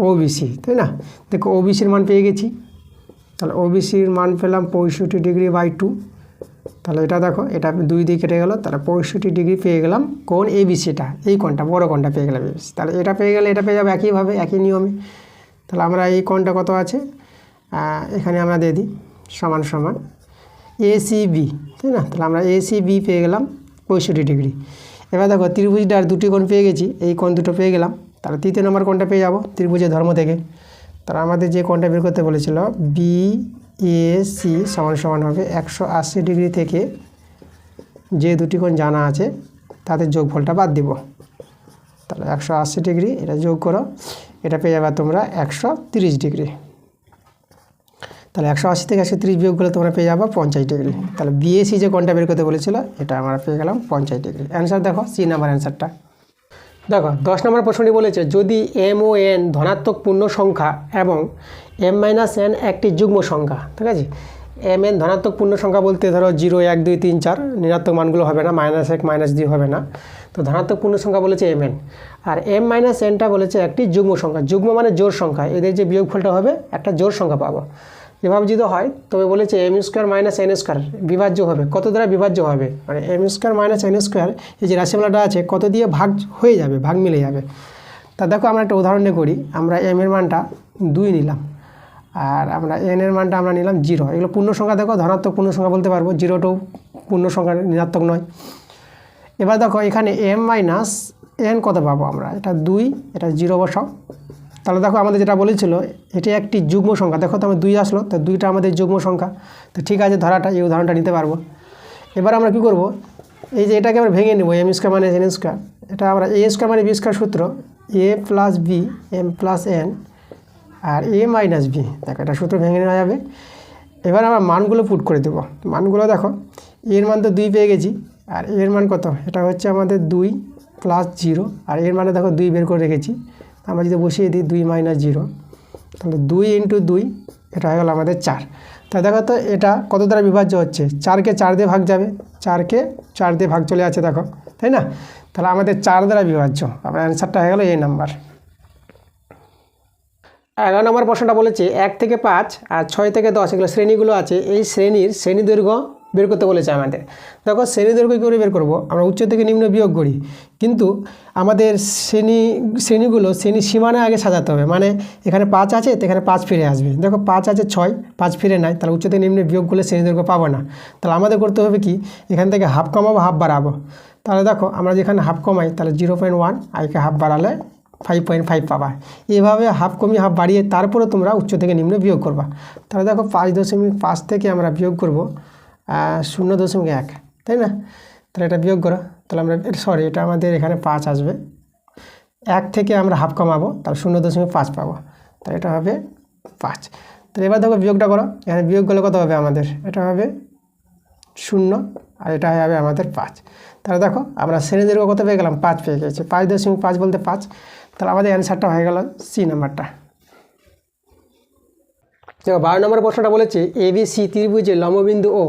OBC, তাই না। দেখো OBCর মান পেয়ে গেছি, তাহলে OBCর মান পেলাম 65 ডিগ্রি বাই 2। তাহলে এটা দেখো, এটা 2 দিয়ে কেটে গেল, তাহলে 65 ডিগ্রি পেয়ে গেলাম কোণ ABCটা, এই কোণটা বড় কোণটা পেয়ে গেলাম ABC। তাহলে এটা পেয়ে গেলে এটা পেয়ে যাবে একইভাবে, একই নিয়মে। তাহলে আমরা এই কোণটা কত আছে, এখানে আমরা দিয়ে দিই সমান সমান ACB, তাই না। তাহলে আমরা ACB পেয়ে গেলাম 65 ডিগ্রি। এবার দেখো ত্রিভুজটার দুটি কোণ পেয়ে গেছি, এই কোণ দুটো পেয়ে গেলাম। তাহলে 3 নম্বর কোণটা পেয়ে যাব ত্রিভুজের ধর্ম থেকে। তাহলে আমাদের যে কোণটা বের করতে বলেছিল BAC সমান সমান হবে 180 ডিগ্রি থেকে যে দুটি কোণ জানা আছে তাদের যোগফলটা বাদ দিব। তাহলে 180 ডিগ্রি, এটা যোগ করো, এটা পেয়ে যাবে তোমরা 130 ডিগ্রি। তাহলে 180 থেকে 130 বিয়োগ করলে তোমরা পেয়ে যাবো 50 ডিগ্রি। তাহলে BAC যে কোণটা বের করতে বলেছিল, এটা আমরা পেয়ে গেলাম 50 ডিগ্রি। অ্যান্সার দেখো C নাম্বার অ্যান্সারটা। দেখো 10 নম্বর প্রশ্নটি বলেছে, যদি M ও N ধনাত্মক পূর্ণ সংখ্যা এবং M-N একটি যুগ্ম সংখ্যা, ঠিক আছে। MN ধনাত্মক পূর্ণ সংখ্যা বলতে ধরো 0 1 2 3 4, ঋণাত্মক মানগুলো হবে না, -1 -2 হবে না, তো ধনাত্মক পূর্ণ সংখ্যা বলেছে MN। আর M-Nটা বলেছে একটি যুগ্ম সংখ্যা, যুগ্ম মানে জোড় সংখ্যা, এদের যে বিয়োগফলটা হবে একটা জোড় সংখ্যা পাবো। এভাবে যদি হয় তবে বলেছে M² - N² বিভাজ্য হবে, কত দ্বারা বিভাজ্য হবে, মানে M² - N², এই যে রাশিমালাটা আছে কত দিয়ে ভাগ হয়ে যাবে, ভাগ মিলে যাবে। তা দেখো আমরা একটা উদাহরণে করি, আমরা M এর মানটা 2 নিলাম, আর আমরা N এর মানটা আমরা নিলাম 0। এগুলো পূর্ণ সংখ্যা, দেখো ধনাত্মক পূর্ণ সংখ্যা বলতে পারবো, 0টাও পূর্ণ সংখ্যা, ঋণাত্মক নয়। এবার দেখো এখানে M-N কত পাবো আমরা, এটা 2, এটা 0 বসাও। তাহলে দেখো আমাদের যেটা বলেছিল এটি একটি যুগ্ম সংখ্যা, দেখো তো আমার 2 আসলো, তো 2টা আমাদের যুগ্ম সংখ্যা, তো ঠিক আছে ধরাটা, এই উদাহরণটা নিতে পারবো। এবার আমরা কি করব, এই যে এটাকে আমরা ভেঙে নেব, M² - N², এটা আমরা A² - B² সূত্র, A + B M+N R A - B, দেখো এটা সূত্র ভেঙে নেওয়া যাবে। এবার আমরা মানগুলো পুট করে দেবো, মানগুলো দেখো এর মান তো 2 পেয়ে গেছি, আর এর মান কত, এটা হচ্ছে আমাদের 2 + 0, আর এর মানে দেখো 2 বের করে রেখেছি। আমরা যদি বসিয়ে দিই 2 - 0, তাহলে 2 × 2, এটা হয়ে গেল আমাদের 4। তো তা দেখো তো এটা কত দ্বারা বিভাজ্য হচ্ছে, 4কে 4 দিয়ে ভাগ যাবে, 4কে 4 দিয়ে ভাগ চলে আছে দেখো, তাই না? তাহলে আমাদের 4 দ্বারা বিভাজ্য, আমার অ্যান্সারটা হয়ে গেল এই নাম্বার। 11 নম্বর প্রশ্নটা বলেছে 1 থেকে 5 আর 6 থেকে 10 এগুলো শ্রেণীগুলো আছে, এই শ্রেণী দৈর্ঘ্য বের করতে বলেছে আমাদের। দেখো শ্রেণী দৈর্ঘ্য কী করে বের করবো, আমরা উচ্চ থেকে নিম্ন বিয়োগ করি, কিন্তু আমাদের শ্রেণীগুলো শ্রেণী সীমানা আগে সাজাতে হবে, মানে এখানে 5 আছে তো এখানে 5 ফিরে আসবে, দেখো 5 আছে 6, 5 ফিরে নাই, তাহলে উচ্চ থেকে নিম্ন বিয়োগ করলে শ্রেণী দৈর্ঘ্য পাবো না। তাহলে আমাদের করতে হবে কি, এখান থেকে হাফ কমাবো হাফ বাড়াবো। তাহলে দেখো আমরা যেখানে হাফ কমাই তাহলে 0.1, আইকে হাফ বাড়ালে 5.5 পাবা। এভাবে হাফ কমিয়ে হাফ বাড়িয়ে তারপরে তোমরা উচ্চ থেকে নিম্ন বিয়োগ করবা। তাহলে দেখো 5.5 থেকে আমরা বিয়োগ করব 0.1, তাই না? তাহলে এটা বিয়োগ করো, তাহলে আমরা এটা আমাদের এখানে 5 আসবে, 1 থেকে আমরা হাফ কমাবো তাহলে 0.5 পাবো, তাহলে এটা হবে 5। তাহলে এবার দেখো বিয়োগটা করো, এখানে বিয়োগ করলে কত হবে আমাদের, এটা হবে 0 আর এটা হবে আমাদের 5। তাহলে দেখো আমরা শ্রেণী দৈর্ঘ্য কত পেয়ে গেলাম, 5 পেয়ে গেছি, 5.5 বলতে 5, তাহলে আমাদের অ্যান্সারটা হয়ে গেল সি নাম্বারটা। দেখো 12 নম্বর প্রশ্নটা বলেছে ABC ত্রিভুজে লম্ববিন্দু ও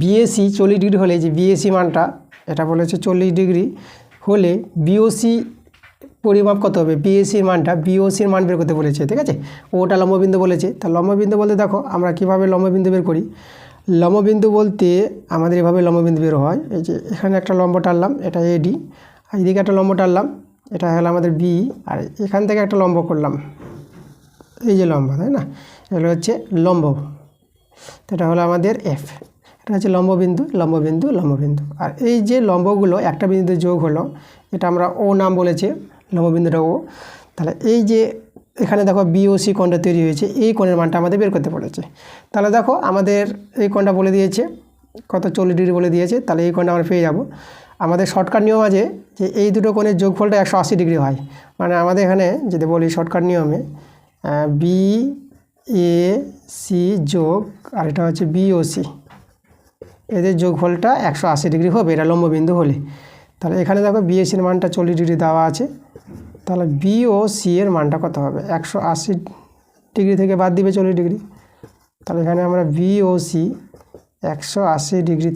BAC 40 ডিগ্রি হলে, যে BAC মানটা এটা বলেছে 40 ডিগ্রি হলে BOC পরিমাপ কত হবে, BACর মানটা BOCর মান বের করতে বলেছে, ঠিক আছে? ওটা লম্ববিন্দু বলেছে। তা লম্ববিন্দু বলতে দেখো আমরা কীভাবে লম্ববিন্দু বের করি, লম্ববিন্দু বলতে আমাদের এভাবে লম্ববিন্দু বের হয়, এই যে এখানে একটা লম্ব টানলাম এটা AD, আর এদিকে একটা লম্ব টানলাম এটা হলো আমাদের B, আর এখান থেকে একটা লম্ব করলাম, এই যে লম্ব, তাই না? এগুলো হচ্ছে লম্ব, এটা হলো আমাদের F, এটা হচ্ছে লম্ববিন্দু লম্ববিন্দু লম্ববিন্দু। আর এই যে লম্বগুলো একটা বিন্দুতে যোগ হলো এটা আমরা ও নাম বলেছি, লম্ববিন্দুটা ও। তাহলে এই যে এখানে দেখো BOC কোণটা তৈরি হয়েছে, এই কোণের মানটা আমাদের বের করতে বলেছে। তাহলে দেখো আমাদের এই কোণটা বলে দিয়েছে কত, 40 ডিগ্রি বলে দিয়েছে, তাহলে এই কোণটা আমরা পেয়ে যাব। আমাদের শর্টকাট নিয়ম আছে যে এই দুটো কোণের যোগফলটা 180 ডিগ্রি হয়, মানে আমাদের এখানে যদি বলি শর্টকাট নিয়মে BAC যোগ আর এটা হচ্ছে BOC, এদের যোগফলটা 180 ডিগ্রি হবে, এটা লম্ববিন্দু হলে। তাহলে এখানে দেখো BACর মানটা 40 ডিগ্রি দেওয়া আছে, তাহলে BOC এর মানটা কত হবে, 180 ডিগ্রি থেকে বাদ দিবে 40 ডিগ্রি, তাহলে এখানে আমরা BOC 180 ডিগ্রি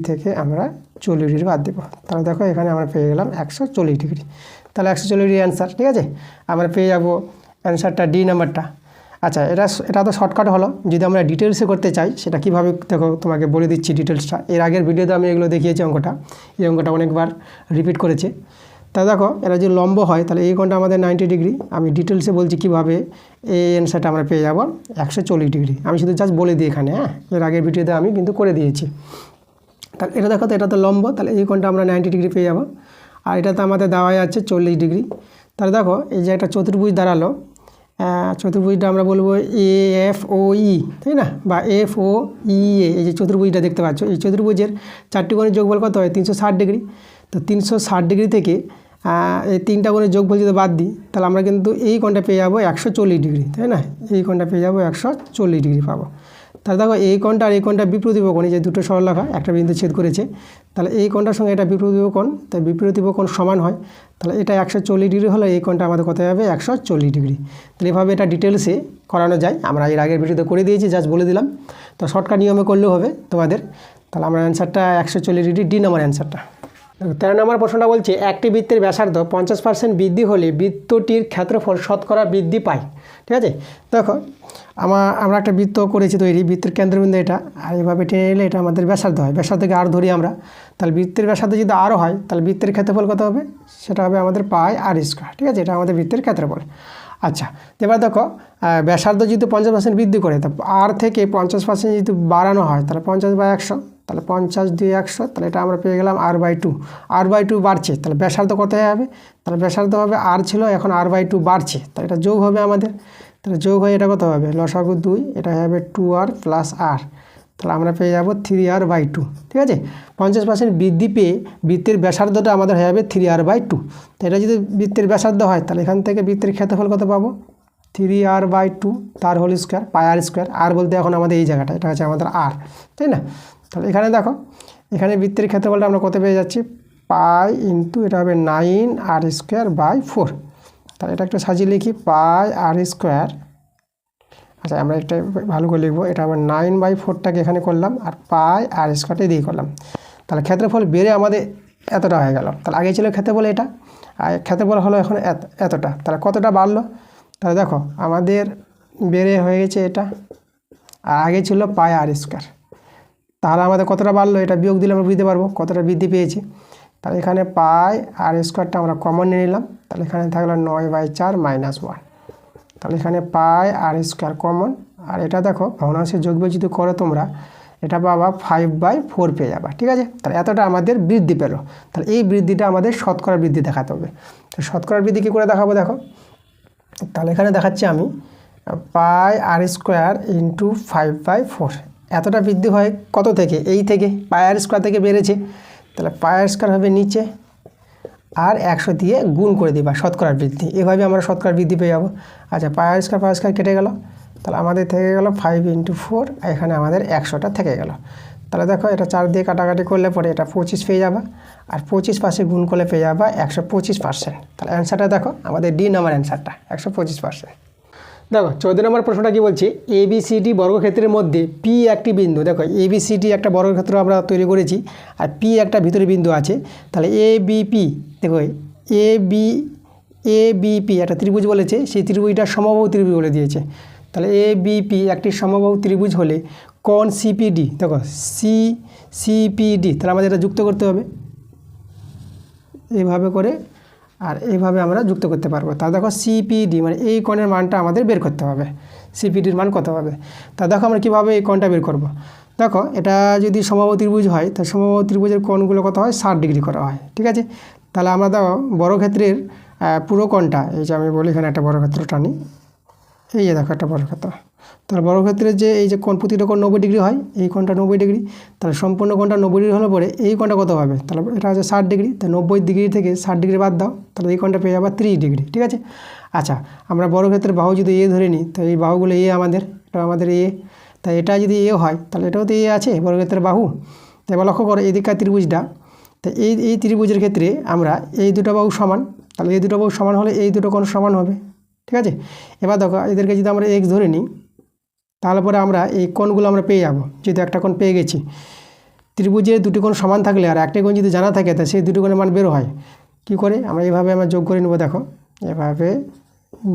থেকে আমরা 40 ডিগ্রি বাদ দেবো। তাহলে দেখো এখানে আমরা পেয়ে গেলাম 140 ডিগ্রি, তাহলে 140 ডিগ্রি অ্যান্সার, ঠিক আছে? আমরা পেয়ে যাবো অ্যান্সারটা ডি নাম্বারটা। আচ্ছা এটা তো শর্টকাট হলো, যদি আমরা ডিটেলসে করতে চাই সেটা কীভাবে দেখো তোমাকে বলে দিচ্ছি ডিটেলসটা। এর আগের ভিডিওতে আমি এগুলো দেখিয়েছি, অঙ্কটা এই অঙ্কটা অনেকবার রিপিট করেছে। তা দেখো এরা যদি লম্ব হয় তাহলে এই কোণটা আমাদের 90 ডিগ্রি, আমি ডিটেলসে বলছি কীভাবে এই অ্যান্সারটা আমরা পেয়ে যাব 140 ডিগ্রি। আমি শুধু জাস্ট বলে দিই এখানে, হ্যাঁ, এর আগের ভিডিওতে আমি কিন্তু করে দিয়েছি। তাহলে এটা দেখো তো এটা তো লম্ব, তাহলে এই কোণটা আমরা 90 ডিগ্রি পেয়ে যাব, আর এটা তো আমাদের দেওয়াই আছে 40 ডিগ্রি। তাহলে দেখো এই যে একটা চতুর্ভুজ দাঁড়ালো, চতুর্ভুজটা আমরা বলবো AFOE, তাই না, বা FOEA, এই যে চতুর্ভুজটা দেখতে পাচ্ছ, এই চতুর্ভুজের 4টি কোণের যোগফল কত হয়, 360 ডিগ্রি। তো 360 ডিগ্রি থেকে এই 3টা কোণের যোগফল যদি বাদ দিই তাহলে আমরা কিন্তু এই কোণটা পেয়ে যাবো 140 ডিগ্রি, তাই না? এই কোণটা পেয়ে যাবো 140 ডিগ্রি পাবো। তাহলে দেখো এই কোণটা আর এই কোণটা বিপরীত কোণ, যে দুটো সরলরেখা একটা বিন্দু ছেদ করেছে, তাহলে এই কোণটার সঙ্গে এটা বিপরীত কোণ, তাই বিপরীত কোণ সমান হয়, তাহলে এটা 140 ডিগ্রি হলে এই কোণটা আমাদের কত হবে 140 ডিগ্রি। তাহলে এভাবে এটা ডিটেলসে করানো যায়, আমরা এর আগের ভিডিওতে করে দিয়েছি, জাস্ট বলে দিলাম। তো শর্টকাট নিয়মে করলেও হবে তোমাদের। তাহলে আমরা অ্যান্সারটা 140 ডিগ্রি, ডি নম্বর অ্যান্সারটা। 13 নম্বর প্রশ্নটা বলছে একটি বৃত্তের ব্যাসার্ধ 50% বৃদ্ধি হলে বৃত্তটির ক্ষেত্রফল শতকরা বৃদ্ধি পায়, ঠিক আছে? দেখো আমরা একটা বৃত্ত করেছি তৈরি, বৃত্তের কেন্দ্রবিন্দু এটা, আর এইভাবে টেনে নিলে এটা আমাদের ব্যাসার্ধ হয়, ব্যাসার্ধকে আর ধরি আমরা, তাহলে বৃত্তের ব্যাসার্ধ যদি আরও হয় তাহলে বৃত্তের ক্ষেত্রফল কত হবে, সেটা হবে আমাদের পাই আর স্কোয়ার, ঠিক আছে? এটা আমাদের বৃত্তের ক্ষেত্রফল। আচ্ছা এবার দেখো ব্যাসার্ধ যেহেতু 50% বৃদ্ধি করে, তা আর থেকে 50% যদি বাড়ানো হয় তাহলে 50/100, তাহলে 50 দিয়ে 100, তাহলে এটা আমরা পেয়ে গেলাম r/2, r/2 বাড়ছে, তাহলে ব্যাসার্ধ কত হবে, তাহলে ব্যাসার্ধ হবে আর ছিল, এখন r/2 বাড়ছে, তাহলে এটা যোগ হবে আমাদের, তাহলে যোগ হয়ে এটা কত হবে, লসাগু 2, এটা হবে 2r + r, তাহলে আমরা পেয়ে যাবো 3r/2, ঠিক আছে? 50% বৃদ্ধি পেয়ে বৃত্তের ব্যাসার্ধটা আমাদের হয়ে যাবে 3r/2। তো এটা যদি বৃত্তের ব্যাসার্ধ হয় তাহলে এখান থেকে বৃত্তের ক্ষেত্রফল কত পাবো, 3r/2 তার হোল স্কোয়ার, পাই আর স্কোয়ার, আর বলতে এখন আমাদের এই জায়গাটা এটা হচ্ছে আমাদের আর, তাই না? তাহলে এখানে দেখো এখানে বৃত্তের ক্ষেত্রফলটা আমরা কত পেয়ে যাচ্ছি, পাই ইন্টু এটা হবে 9r² / 4, তাহলে এটা একটু সাজিয়ে লিখি পাই আর স্কোয়ার। আচ্ছা আমরা একটা ভালো করে লিখবো, এটা আবার 9/4টাকে এখানে করলাম আর পাই আর স্কোয়ারটাই দিয়ে করলাম। তাহলে ক্ষেত্রফল বেড়ে আমাদের এতটা হয়ে গেল। তাহলে আগে ছিল ক্ষেত্রফল এটা, আর ক্ষেত্রফল হলো এখন এতটা। তাহলে কতটা বাড়লো? তাহলে দেখো আমাদের বেড়ে হয়ে গেছে এটা, আর আগে ছিল পাই আর স্কোয়ার। তাহলে আমাদের কতটা বাড়লো? এটা বিয়োগ দিলে আমরা বুঝতে পারবো কতটা বৃদ্ধি পেয়েছি। তাহলে এখানে পাই আর স্কোয়ারটা আমরা কমন নিয়ে নিলাম, তাহলে এখানে থাকলো 9/4 - 1। তাহলে এখানে পাই আর স্কোয়ার কমন, আর এটা দেখো ভগ্নাংশের যোগ বিয়োগ যদি করো তোমরা, এটা পাবা 5/4 পেয়ে যাবা। ঠিক আছে, তাহলে এতটা আমাদের বৃদ্ধি পেলো। তাহলে এই বৃদ্ধিটা আমাদের শতকরা বৃদ্ধি দেখাতে হবে। তো শতকরা বৃদ্ধি কী করে দেখাবো দেখো, তাহলে এখানে দেখাচ্ছি আমি পাই আর স্কোয়ার ইন্টু 5/4। এতটা বৃদ্ধি হয় কত থেকে? এই থেকে পাই আর স্কোয়ার থেকে বেড়েছে, তাহলে পাই আর স্কোয়ার হবে নিচে, আর 100 দিয়ে গুণ করে দিবা শতকরার বৃদ্ধি। এভাবে আমরা শতকরার বৃদ্ধি পেয়ে যাবো। আচ্ছা পাই আর স্কোয়ার কেটে গেল, তাহলে আমাদের থেকে গেল 5 × 4, এখানে আমাদের 100টা থেকে গেল। তাহলে দেখো এটা 4 দিয়ে কাটাকাটি করলে পরে এটা 25 পেয়ে যাবা, আর 25 পাশে গুণ করলে পেয়ে যাবা 125%। তাহলে অ্যান্সারটা দেখো আমাদের ডি নাম্বার অ্যান্সারটা 125%। দেখো 14 নম্বর প্রশ্নটা কি বলছে, ABCD বর্গক্ষেত্রের মধ্যে P একটি বিন্দু। দেখো ABCD একটা বর্গক্ষেত্র আমরা তৈরি করেছি, আর P একটা ভিতরে বিন্দু আছে। তাহলে ABP, দেখো ABP একটা ত্রিভুজ বলেছে, সেই ত্রিভুজটা সমবাহু ত্রিভুজ বলে দিয়েছে। তাহলে ABP একটি সমবাহু ত্রিভুজ হলে কোণ CPD, দেখো CPD, তাহলে আমাদের এটা যুক্ত করতে হবে এইভাবে করে, আর এইভাবে আমরা যুক্ত করতে পারবো। তা দেখো CPD মানে এই কোণের মানটা আমাদের বের করতে হবে, CPDর মান কত হবে। তা দেখো আমরা কীভাবে এই কোণটা বের করব। দেখো এটা যদি সমবাহু ত্রিভুজ হয়, তাহলে সমবাহু ত্রিভুজের কোণগুলো কত হয়? 60 ডিগ্রি করা হয়। ঠিক আছে, তাহলে আমরা দেখো বর্গক্ষেত্রের পুরো কোণটা, এই যে আমি বলি এখানে একটা বর্গক্ষেত্র টানি, এই যে দেখো একটা বর্গক্ষেত্র। তাহলে বর্গক্ষেত্রের যে এই যে কোণ, প্রতিটা কোণ 90 ডিগ্রি হয়, এই কোণটা 90 ডিগ্রি। তাহলে সম্পূর্ণ কোণটা 90 ডিগ্রি হলে পরে এই কোণটা কত হবে? তাহলে এটা হচ্ছে 60 ডিগ্রি। তাহলে 90 ডিগ্রি থেকে 60 ডিগ্রি বাদ দাও, তাহলে এই কোণটা পেয়ে যাবে 30 ডিগ্রি। ঠিক আছে, আচ্ছা আমরা বর্গক্ষেত্রের বাহু যদি এ ধরে নিই, তো এই বাহুগুলো এ আমাদের, এটা আমাদের এ। তাই এটা যদি এ হয়, তাহলে এটাও তো এ আছে বর্গক্ষেত্রের বাহু। তো এবার লক্ষ্য করো এদিককার ত্রিভুজটা, তো এই ত্রিভুজের ক্ষেত্রে আমরা এই দুটো বাহু সমান, তাহলে এই দুটো বাহু সমান হলে এই দুটো কোণ সমান হবে। ঠিক আছে, এবার দেখো এদেরকে যদি আমরা x ধরে নিই, তাহলে পরে আমরা এই কোণগুলো আমরা পেয়ে যাব। যেহেতু একটা কোণ পেয়ে গেছি, ত্রিভুজের দুটি কোণ সমান থাকলে আর একটা কোণ যদি জানা থাকে, তা সেই দুটি কোণের মান বের হয় কী করে? আমরা এইভাবে আমরা যোগ করে নেব। দেখো এভাবে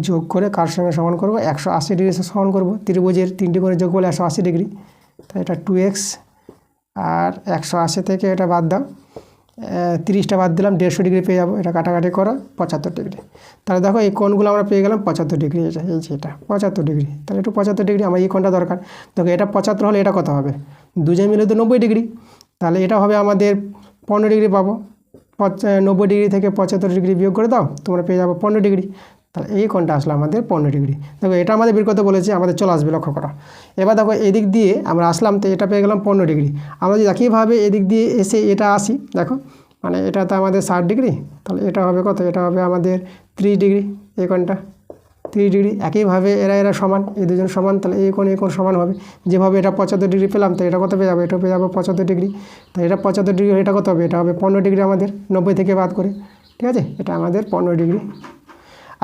যোগ করে কার সঙ্গে সমান করব? 180 ডিগ্রি সমান করব। ত্রিভুজের তিনটি কোণের যোগ করলে 180 ডিগ্রি, তাই এটা 2x, আর 180 থেকে এটা বাদ দাও, 30টা বাদ দিলাম, 150 ডিগ্রি পেয়ে যাবো। এটা কাটাকাটি করো 75 ডিগ্রি। তাহলে দেখো এই কোণগুলো আমরা পেয়ে গেলাম 75 ডিগ্রি। এই যে এটা 75 ডিগ্রি, তাহলে একটু 75 ডিগ্রি আমার এই কোণটা দরকার। দেখো এটা 75 হলে এটা কত হবে? দুজনে মিলে তো 90 ডিগ্রি, তাহলে এটা হবে আমাদের 15 ডিগ্রি পাবো। 90 ডিগ্রি থেকে 75 ডিগ্রি বিয়োগ করে দাও, তোমরা পেয়ে যাবো 15 ডিগ্রি। তাহলে এই কোণটা আসলে আমাদের 15 ডিগ্রি। দেখো এটা আমাদের বের করতে বলেছে, আমাদের চলে আসবে, লক্ষ্য করো। এবার দেখো এদিক দিয়ে আমরা আসলাম, তো এটা পেয়ে গেলাম 15 ডিগ্রি। আমরা যদি একইভাবে এদিক দিয়ে এসে এটা আসি, দেখো মানে এটা তো আমাদের 60 ডিগ্রি, তাহলে এটা হবে কত? এটা হবে আমাদের 30 ডিগ্রি। এই কোণটা 30 ডিগ্রি। একইভাবে এরা সমান, এই দুজন সমান, তাহলে এই কোণ সমান হবে। যেভাবে এটা 75 ডিগ্রি পেলাম, তো এটা কত পেয়ে যাবে? এটা পেয়ে যাবে 75 ডিগ্রি। তাই এটা 75 ডিগ্রি, এটা কত হবে? এটা হবে 15 ডিগ্রি আমাদের, 90 থেকে বাদ করে। ঠিক আছে, এটা আমাদের 15 ডিগ্রি।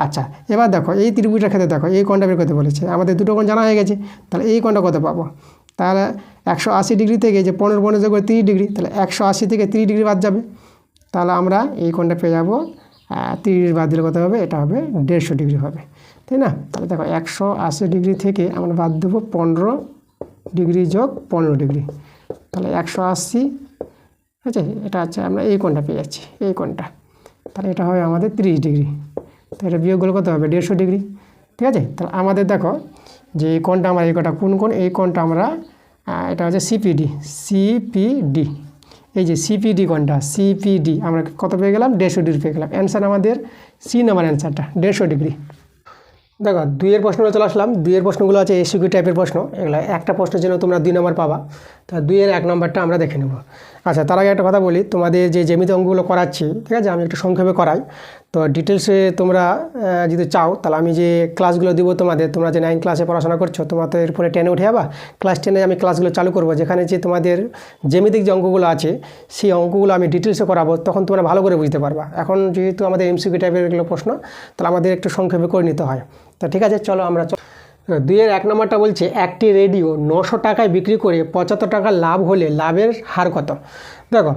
আচ্ছা এবার দেখো এই ত্রিভুজটার ক্ষেত্রে দেখো এই কোণটা বের করতে বলেছে, আমাদের দুটো কোণ জানা হয়ে গেছে। তাহলে এই কোণটা কত পাবো? তাহলে 180 ডিগ্রি থেকে যে 15 যোগ করে 30 ডিগ্রি, তাহলে 180 থেকে 30 ডিগ্রি বাদ যাবে, তাহলে আমরা এই কোণটা পেয়ে যাবো 30 ডিগ্রি বাদ দিলে কত হবে? এটা হবে 150 ডিগ্রি হবে, তাই না? তাহলে দেখো 180 ডিগ্রি থেকে আমরা বাদ দেবো 15 ডিগ্রি যোগ 15 ডিগ্রি, তাহলে 180। ঠিক আছে, এটা হচ্ছে আমরা এই কোণটা পেয়ে যাচ্ছি, এই কোণটা। তাহলে এটা হবে আমাদের 30 ডিগ্রি, তো এটা বিয়োগগুলো কত হবে? 150 ডিগ্রি। ঠিক আছে, তাহলে আমাদের দেখো যে এই কোণটা আমরা, এই কোণটা কোন কোণ? এই কোণটা আমরা, এটা হচ্ছে CPD। এই যে CPD কোণটা, CPD আমরা কত পেয়ে গেলাম? 150 ডিগ্রি পেয়ে গেলাম। অ্যান্সার আমাদের সি নাম্বার অ্যান্সারটা 150 ডিগ্রি। দেখো 2-এর প্রশ্নগুলো চলে আসলাম। 2-এর প্রশ্নগুলো আছে SQ টাইপের প্রশ্ন, এগুলো একটা প্রশ্নের জন্য তোমরা 2 নম্বর পাবা। তা 2-এর 1 নম্বরটা আমরা দেখে নেব। আচ্ছা তার আগে একটা কথা বলি, তোমাদের যে জ্যামিতি অঙ্কগুলো করাচ্ছি, ঠিক আছে, আমি একটু সংক্ষেপে করাই। তো ডিটেলসে তোমরা যদি চাও তাহলে আমি যে ক্লাসগুলো দিব তোমাদের, তোমরা যে 9 ক্লাসে পড়াশোনা করছো, তোমাদের এরপরে 10-এ উঠে যাবা, ক্লাস 10-এ আমি ক্লাসগুলো চালু করব, যেখানে যে তোমাদের জ্যামিতিক যে অঙ্কগুলো আছে সেই অঙ্কগুলো আমি ডিটেলসে করাবো, তখন তোমরা ভালো করে বুঝতে পারবা। এখন যেহেতু আমাদের এমসিকিউ টাইপের এগুলো প্রশ্ন, তাহলে আমাদের একটু সংক্ষেপে করে নিতে হয়। তো ঠিক আছে, চলো আমরা 2-এর 1 নম্বরটা বলছে একটি রেডিও 900 টাকায় বিক্রি করে 75 টাকা লাভ হলে লাভের হার কত। দেখো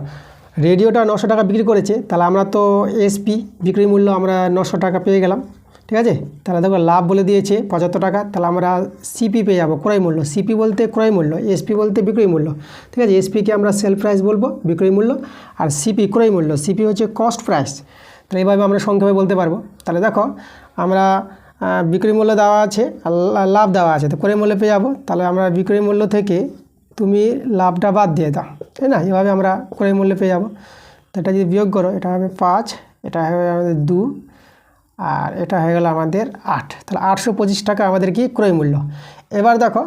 রেডিওটা 900 টাকা বিক্রি করেছে, তাহলে আমরা তো এসপি বিক্রি মূল্য আমরা 900 টাকা পেয়ে গেলাম, ঠিক আছে। তাহলে দেখো লাভ বলে দিয়েছে 75 টাকা, তাহলে আমরা সিপি পেয়ে যাবো, ক্রয় মূল্য। সিপি বলতে ক্রয় মূল্য, এসপি বলতে বিক্রয় মূল্য, ঠিক আছে। এসপিকে আমরা সেল প্রাইস বলবো, বিক্রয় মূল্য, আর সিপি ক্রয় মূল্য, সিপি হচ্ছে কস্ট প্রাইস। তাহলে এইভাবে আমরা সংক্ষেপে বলতে পারবো। তাহলে দেখো আমরা বিক্রয় মূল্য দেওয়া আছে আর লাভ দেওয়া আছে, তো ক্রয় মূল্য পেয়ে যাবো। তাহলে আমরা বিক্রয় মূল্য থেকে তুমি লাভটা বাদ দিয়ে দাও, তাই না, এভাবে আমরা ক্রয় মূল্য পেয়ে যাবো। তো এটা যদি বিয়োগ করো, এটা হবে 5, এটা হবে আমাদের 2, আর এটা হয়ে গেল আমাদের 8। তাহলে 825 টাকা আমাদের কি ক্রয় মূল্য। এবার দেখো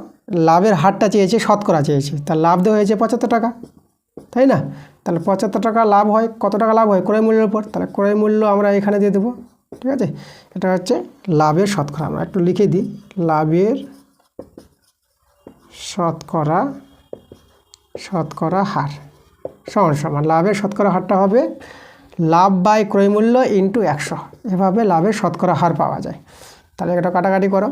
লাভের হারটা চেয়েছে, শতকরা চেয়েছে, তার লাভ দেওয়া হয়েছে 75 টাকা, তাই না। তাহলে 75 টাকা লাভ হয়, কত টাকা লাভ হয় ক্রয় মূল্যের উপর, তাহলে ক্রয় মূল্য আমরা এখানে দিয়ে দেবো, ঠিক আছে। এটা হচ্ছে লাভের শতকরা, আমরা একটু লিখে দিই, লাভের শতকরা হার সমান লাভের শতকরা হারটা হবে লাভ বাই ক্রয় মূল্য ইন্টু 100, এভাবে লাভের শতকরা হার পাওয়া যায়। তাহলে এটা কাটাকাটি করো,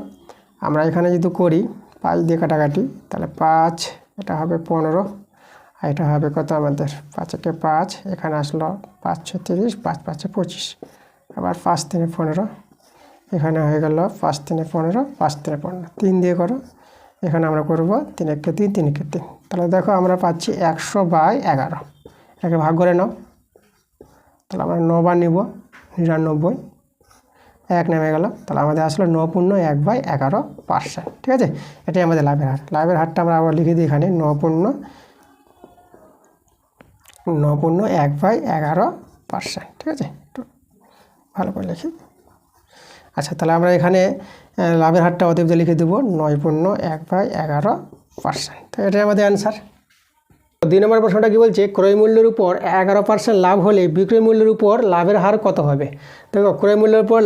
আমরা এখানে যদি করি 5 দিয়ে কাটাকাটি, তাহলে 5, এটা হবে 15, আর এটা হবে কত আমাদের 5 × 5, এখানে আসলো 5 × 30, 5 × 5 = 25, আবার 5 × 3 = 15, এখানে হয়ে গেল 5 × 3 = 15, 5 × 3 = 15, 3 দিয়ে করো, এখানে আমরা করব 3 × 3 = 3, 3 × 3। তাহলে দেখো আমরা পাচ্ছি 100/11, এটাকে ভাগ করে নাও, তাহলে আমরা 9 বার নিব, 99, 1 নেমে গেল, তাহলে আমাদের আসলো 9.1/11%, ঠিক আছে। এটাই আমাদের লাভের হার। লাভের হারটা আমরা আবার লিখে দিই এখানে 9.1/11%, ঠিক আছে, একটু ভালো করে লিখি। আচ্ছা, তাহলে আমরা এখানে লাভের হারটা অতএব লিখে দেবো 9.1/11%, তো এটাই আমাদের অ্যান্সার। 2 নম্বর প্রশ্নটা কি বলছে, ক্রয় মূল্যের উপর 11% লাভ হলে বিক্রয় মূল্যের উপর লাভের হার কত হবে। দেখো ক্রয় মূল্যের উপর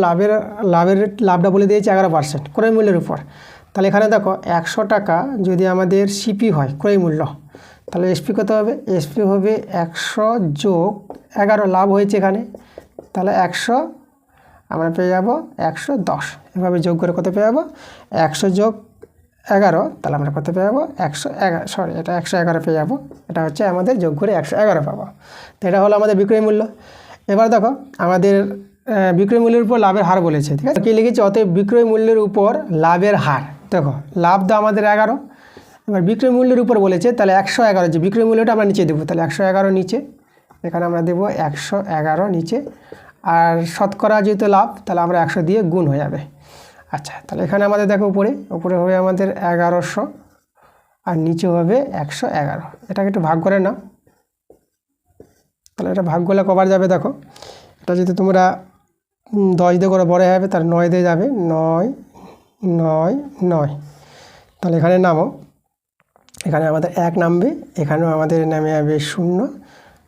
লাভটা বলে দিয়েছে 11% ক্রয় মূল্যের উপর। তাহলে এখানে দেখো 100 টাকা যদি আমাদের সিপি হয় ক্রয় মূল্য, তাহলে এসপি কত হবে, এসপি হবে 100 যোগ 11, লাভ হয়েছে এখানে, তাহলে 100 আমরা পেয়ে যাবো 110, এভাবে যোগ করে কত পেয়ে যাবো 100 যোগ 11, তাহলে আমরা কত পেয়ে যাবো 111, এটা 111 পেয়ে যাবো, এটা হচ্ছে আমাদের যোগ করে 111 পাবো। তো এটা হলো আমাদের বিক্রয় মূল্য। এবার দেখো আমাদের বিক্রয় মূল্যের উপর লাভের হার বলেছে, ঠিক আছে, কি লিখেছি, অতএব বিক্রয় মূল্যের উপর লাভের হার। দেখো লাভ তো আমাদের 11, এবার বিক্রয় মূল্যের উপর বলেছে, তাহলে 111 যে বিক্রয় মূল্যটা আমরা নিচে দেবো, তাহলে 111 নিচে, এখানে আমরা দেবো 111 নিচে, আর শতকরা যেহেতু লাভ, তাহলে আমরা 100 দিয়ে গুণ হয়ে যাবে। আচ্ছা, তাহলে এখানে আমাদের দেখো উপরে হবে আমাদের 1100, আর নিচে হবে 111, এটাকে একটু ভাগ করে নাও, তাহলে এটা ভাগ করলে কবার যাবে, দেখো এটা যদি তোমরা 10 দিয়ে করে বড় হবে, তাহলে 9 দিয়ে যাবে, 9 9 9, তাহলে এখানে নামো, এখানে আমাদের 1 নামবে, এখানেও আমাদের নামে যাবে 0,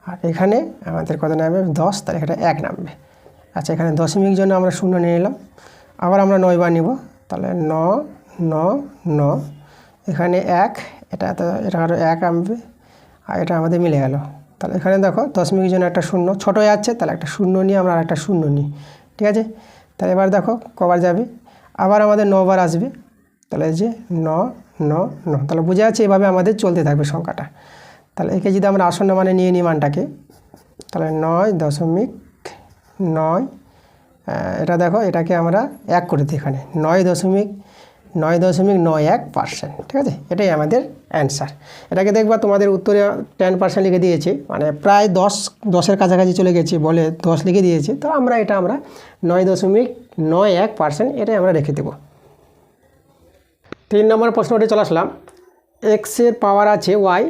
আর এখানে আমাদের কত নামবে 10, তাহলে এখানে 1 নামবে। আচ্ছা, এখানে দশমিক জন্য আমরা 0 নিয়ে নিলাম, আবার আমরা 9 বার নিব, তাহলে 9 9 9, এখানে 1, এটা আরও 1 নামবে, আর এটা আমাদের মিলে গেল। তাহলে এখানে দেখো দশমিকের জন্য একটা 0 ছোট হয়ে যাচ্ছে, তাহলে একটা 0 নিয়ে আমরা একটা 0 নিই, ঠিক আছে। তাহলে এবার দেখো কবার যাবে, আবার আমাদের 9 বার আসবে, তাহলে এই যে 9 9 9, তাহলে বোঝা যাচ্ছে এভাবে আমাদের চলতে থাকবে সংখ্যাটা। তাহলে একে যদি আমরা আসন্ন মানে নিয়ে নিই মানটাকে, তাহলে 9.9, এটা দেখো এটাকে আমরা 1 করে দিই, এখানে 9.91%, ঠিক আছে, এটাই আমাদের অ্যান্সার। এটাকে দেখবা তোমাদের উত্তরে 10% লিখে দিয়েছে, মানে প্রায় 10-এর কাছাকাছি চলে গেছে বলে 10 লিখে দিয়েছে, তো আমরা 9.91%, এটাই আমরা রেখে দেব। 3 নম্বর প্রশ্নটি চলে আসলাম, এক্সের পাওয়ার আছে ওয়াই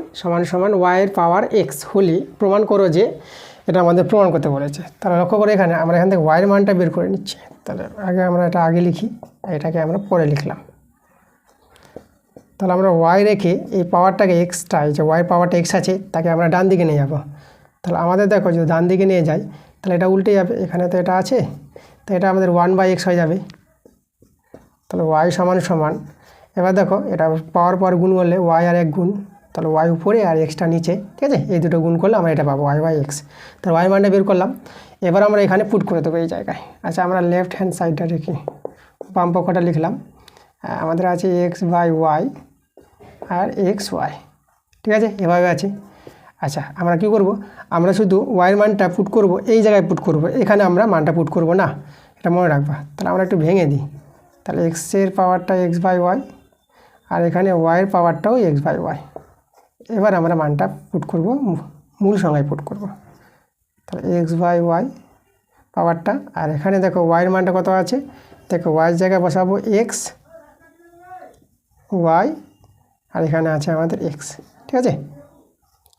সমান ওয়াইয়ের পাওয়ার এক্স হলে প্রমাণ করো যে, এটা আমাদের প্রমাণ করতে বলেছে। তাহলে লক্ষ্য করে এখানে আমরা এখান থেকে ওয়াইয়ের মানটা বের করে নিচ্ছি, তাহলে আমরা এটা আগে লিখি, এটাকে আমরা পরে লিখলাম। তাহলে আমরা ওয়াই রেখে এই পাওয়ারটাকে এক্সটা, এই যে ওয়াই পাওয়ারটা এক্স আছে তাকে আমরা ডান দিকে নিয়ে যাব। তাহলে আমাদের দেখো যদি ডান দিকে নিয়ে যাই, তাহলে এটা উল্টে যাবে, এখানে তো এটা আছে, তো এটা আমাদের 1/x হয়ে যাবে। তাহলে y সমান সমান, এবার দেখো এটা পাওয়ার পর গুণ করলে y আর 1 গুণ, তাহলে y উপরে আর এক্সটা নিচে, ঠিক আছে, এই দুটো গুণ করলে আমরা এটা পাবো y/x। তাহলে y মানটা বের করলাম। এবার আমরা এখানে পুট করে দেবো এই জায়গায়। আচ্ছা, আমরা লেফট হ্যান্ড সাইডটা রেখে বাম পক্ষটা লিখলাম। আমাদের আছে x/y আর xy, ঠিক আছে, এভাবে আছে। আচ্ছা, আমরা কি করব, আমরা শুধু y এর মানটা পুট করব, এই জায়গায় পুট করব, এখানে আমরা মানটা পুট করব না, এটা মনে রাখবা। তাহলে আমরা একটু ভেঙে দিই, তাহলে x এর পাওয়ারটা x/y আর এখানে y এর পাওয়ারটাও x/y। এবার আমরা মানটা পুট করব, মূল সংখ্যায় পুট করব। তাহলে x/y পাওয়ারটা, আর এখানে দেখো y এর মানটা কত আছে, দেখো y এর জায়গায় বসাবো x, y আর এখানে আছে আমাদের x, ঠিক আছে।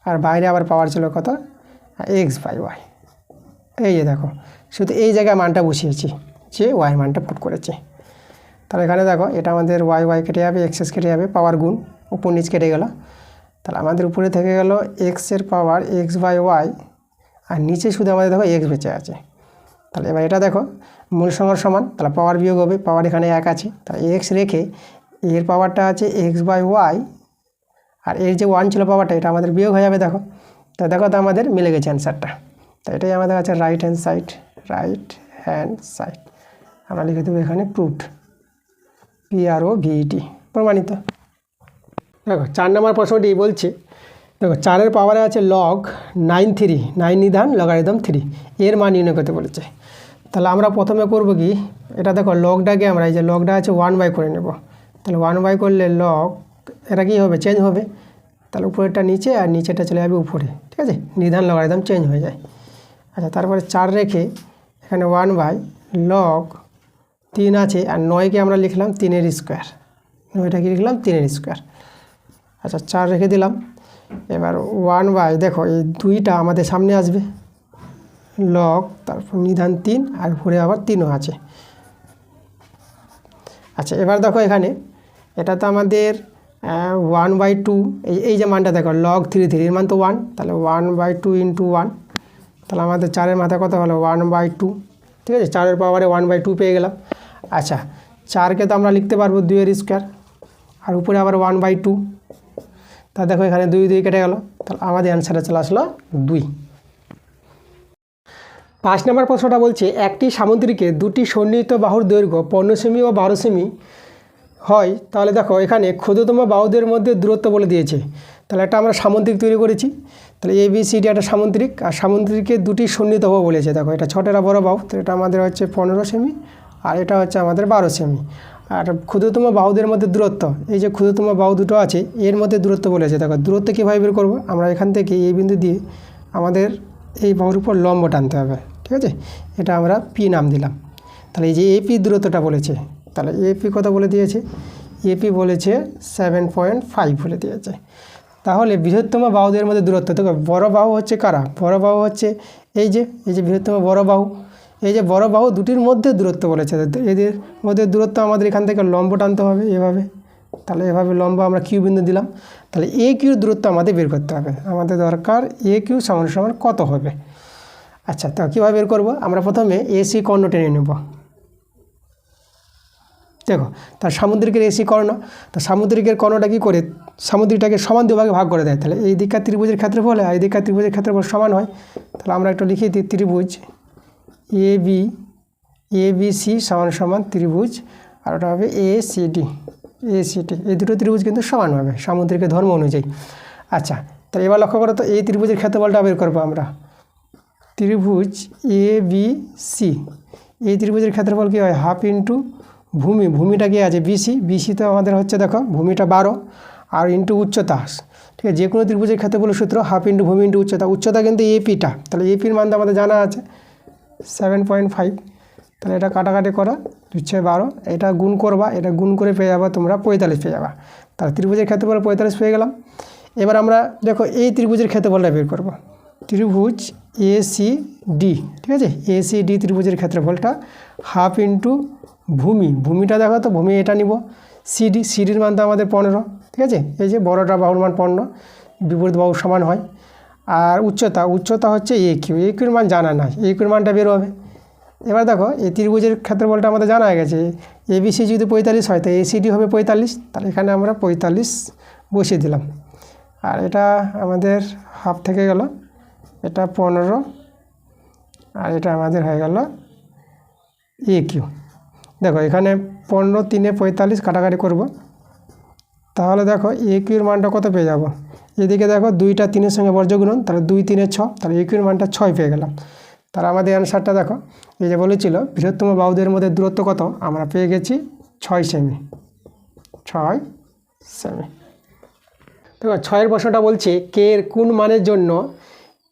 আর বাইরে আবার পাওয়ার ছিল কত, x/y। এই যে দেখো, শুধু এই জায়গায় মানটা বসিয়েছি, যে y মানটা পুট করেছি। তাহলে এখানে দেখো এটা আমাদের y কেটে যাবে, x কেটে যাবে, পাওয়ার গুণ উপর নিচ কেটে গেল। তাহলে আমাদের উপরে থেকে গেল x এর পাওয়ার x/y, আর নিচে শুধু আমাদের দেখো x বেঁচে আছে। তাহলে এবার এটা দেখো মূল সংখ্যার সমান, তাহলে পাওয়ার বিয়োগ হবে, পাওয়ার এখানে 1 আছে, তাহলে x রেখে এর পাওয়ারটা আছে x/y, আর এর যে 1 ছিল পাওয়ারটা, এটা আমাদের বিয়োগ হয়ে যাবে। দেখো, তো দেখো তো আমাদের মিলে গেছে অ্যান্সারটা। তো এটাই আমাদের আছে রাইট হ্যান্ড সাইড। আমরা লিখে দেবো এখানে প্রুভড, PROVED, প্রমাণিত। দেখো 4 নম্বর প্রশ্নটি বলছে, দেখো 4-এর পাওয়ারে আছে log 9 নিধান লগারিদম 3, এর মান নির্ণয় করতে বলেছে। তাহলে আমরা প্রথমে করব কি, এটা দেখো লগটাকে আমরা এই যে লগটা আছে 1/, করে নেব। তাহলে 1/, করলে লগ এটা কী হবে, চেঞ্জ হবে। তাহলে উপরেরটা নিচে আর নিচেটা চলে যাবে উপরে, ঠিক আছে, নিধান লগারিদম চেঞ্জ হয়ে যায়। আচ্ছা, তারপরে 4 রেখে এখানে 1/, log 3 আছে, আর 9কে আমরা লিখলাম 3-এর স্কোয়ার, 9টা কি লিখলাম 3-এর স্কোয়ার। আচ্ছা, 4 রেখে দিলাম। এবার 1/, দেখো এই 2টা আমাদের সামনে আসবে, log তারপর নিধান 3 আর উপরে আবার 3ও আছে। আচ্ছা, এবার দেখো এখানে এটা তো আমাদের 1/2, এই যে মানটা দেখো log 3 এর মান তো 1, তাহলে 1/2 × 1, তাহলে আমাদের 4-এর মাথায় কত হলো 1/2, ঠিক আছে, 4-এর পাওয়ারে 1/2 পেয়ে গেলাম। আচ্ছা, 4কে তো আমরা লিখতে পারবো 2-এর স্কোয়ার, আর উপরে আবার 1/2, তা দেখো এখানে 2 কেটে গেল, তাহলে আমাদের অ্যান্সারে চলে আসলো 2। 5 নম্বর প্রশ্নটা বলছে, একটি সামুদ্রিকে দুটি সন্নিহিত বাহুর দৈর্ঘ্য 15 সেমি ও 12 সেমি হয়, তাহলে দেখো এখানে ক্ষুদ্রতম বাহুদের মধ্যে দূরত্ব বলে দিয়েছে। তাহলে একটা আমরা সামুদ্রিক তৈরি করেছি, তাহলে ABCD একটা সামুদ্রিক, আর সামুদ্রিকে দুটি সন্নিহিত বাহু বলেছে। দেখো এটা ছোটেরা বড় বাহু, তো এটা আমাদের হচ্ছে 15 সেমি আর এটা হচ্ছে আমাদের 12 সেমি। আর ক্ষুদ্রতম বাহুদের মধ্যে দূরত্ব, এই যে ক্ষুদ্রতম বাহু দুটো আছে এর মধ্যে দূরত্ব বলেছে। দেখো দূরত্ব কীভাবে বের করবো, আমরা এখান থেকে এই বিন্দু দিয়ে আমাদের এই বাহুর উপর লম্ব টানতে হবে, ঠিক আছে, এটা আমরা P নাম দিলাম। তাহলে এই যে AP দূরত্বটা বলেছে, তাহলে AP কত বলে দিয়েছে, AP বলেছে 7.5 বলে দিয়েছে। তাহলে বৃহত্তম বাহুদের মধ্যে দূরত্ব, দেখো বড় বাহু হচ্ছে কারা, বড় বাহু হচ্ছে এই যে বৃহত্তম বড় বাহু, এই যে বড় বাহু দুটির মধ্যে দূরত্ব বলেছে, এদের মধ্যে দূরত্ব আমাদের এখান থেকে লম্ব টানতে হবে এভাবে। তাহলে এভাবে লম্ব আমরা কিউ বিন্দু দিলাম। তাহলে AQ দূরত্ব আমাদের বের করতে হবে, আমাদের দরকার AQ সমান কত হবে। আচ্ছা, তো কীভাবে বের করব, আমরা প্রথমে AC কর্ণ টেনে নেব। দেখো তার সামুদ্রিকের AC কর্ণ, তা সামুদ্রিকের কর্ণটা কী করে, সামুদ্রিকটাকে সমান দুভাগে ভাগ করে দেয়। তাহলে এই দিককার ত্রিভুজের ক্ষেত্রফল আর এই দিককার ত্রিভুজের ক্ষেত্রফল সমান হয়। তাহলে আমরা একটু লিখে দিই, ত্রিভুজ ABC সমান ত্রিভুজ, আর ওটা হবে ACD, এই দুটো ত্রিভুজ কিন্তু সমান হবে সামুদ্রিকের ধর্ম অনুযায়ী। আচ্ছা, তাহলে এবার লক্ষ্য করো তো এই ত্রিভুজের ক্ষেত্রফলটা বের করবো আমরা। ত্রিভুজ ABC, এই ত্রিভুজের ক্ষেত্রফল কী হয়, হাফ ইন্টু ভূমিটা কি আছে BC তো আমাদের হচ্ছে দেখো ভূমিটা 12 আর ইন্টু উচ্চতা, ঠিক আছে, যে কোনো ত্রিভুজের ক্ষেত্রফলের সূত্র হাফ ইন্টু ভূমি ইন্টু উচ্চতা কিন্তু APটা, তাহলে APর মান তো আমাদের জানা আছে 7.5। তাহলে এটা কাটাকাটি করা 2×6=12, এটা গুণ করবা, এটা গুণ করে পেয়ে যাবা তোমরা 45 পেয়ে যাবা। তাহলে ত্রিভুজের ক্ষেত্রফল 45 পেয়ে গেলাম। এবার আমরা দেখো এই ত্রিভুজের ক্ষেত্রফলটা বের করব, ত্রিভুজ ACD, ঠিক আছে, ACD ত্রিভুজের ক্ষেত্রফলটা হাফ ইন্টু ভূমিটা দেখো তো ভূমি এটা নিব, সিডির মান তো আমাদের 15, ঠিক আছে, এই যে বড়টা বাহুর মান 15, বিপরীত বাহু সমান হয়। আর উচ্চতা হচ্ছে এ কিউর মান জানা নাই, এ কিউর মানটা বের হবে। এবার দেখো এই ত্রিভুজের ক্ষেত্রফলটা আমাদের জানা হয়ে গেছে, এবিসি যদি 45 হয় তো এসিডি হবে 45, তাহলে এখানে আমরা 45 বসিয়ে দিলাম। আর এটা আমাদের হাফ থেকে গেল, এটা 15, আর এটা আমাদের হয়ে গেল এ কিউ। দেখো এখানে 15 3 45 কাটাকাটি করব, তাহলে দেখো এ কিউর মানটা কত পেয়ে যাব। এদিকে দেখো 2টা 3-এর সঙ্গে বর্গগুণন, তাহলে 2 3 6, তাহলে এ কিউর মানটা 6 পেয়ে গেলাম। তাহলে আমাদের অ্যান্সারটা দেখো, এই যে বলেছিল বৃহত্তম বাহুদের মধ্যে দূরত্ব কত, আমরা পেয়ে গেছি 6 সেমি। 6 সেমি। দেখো 6-এর প্রশ্নটা বলছে কে এর কোন মানের জন্য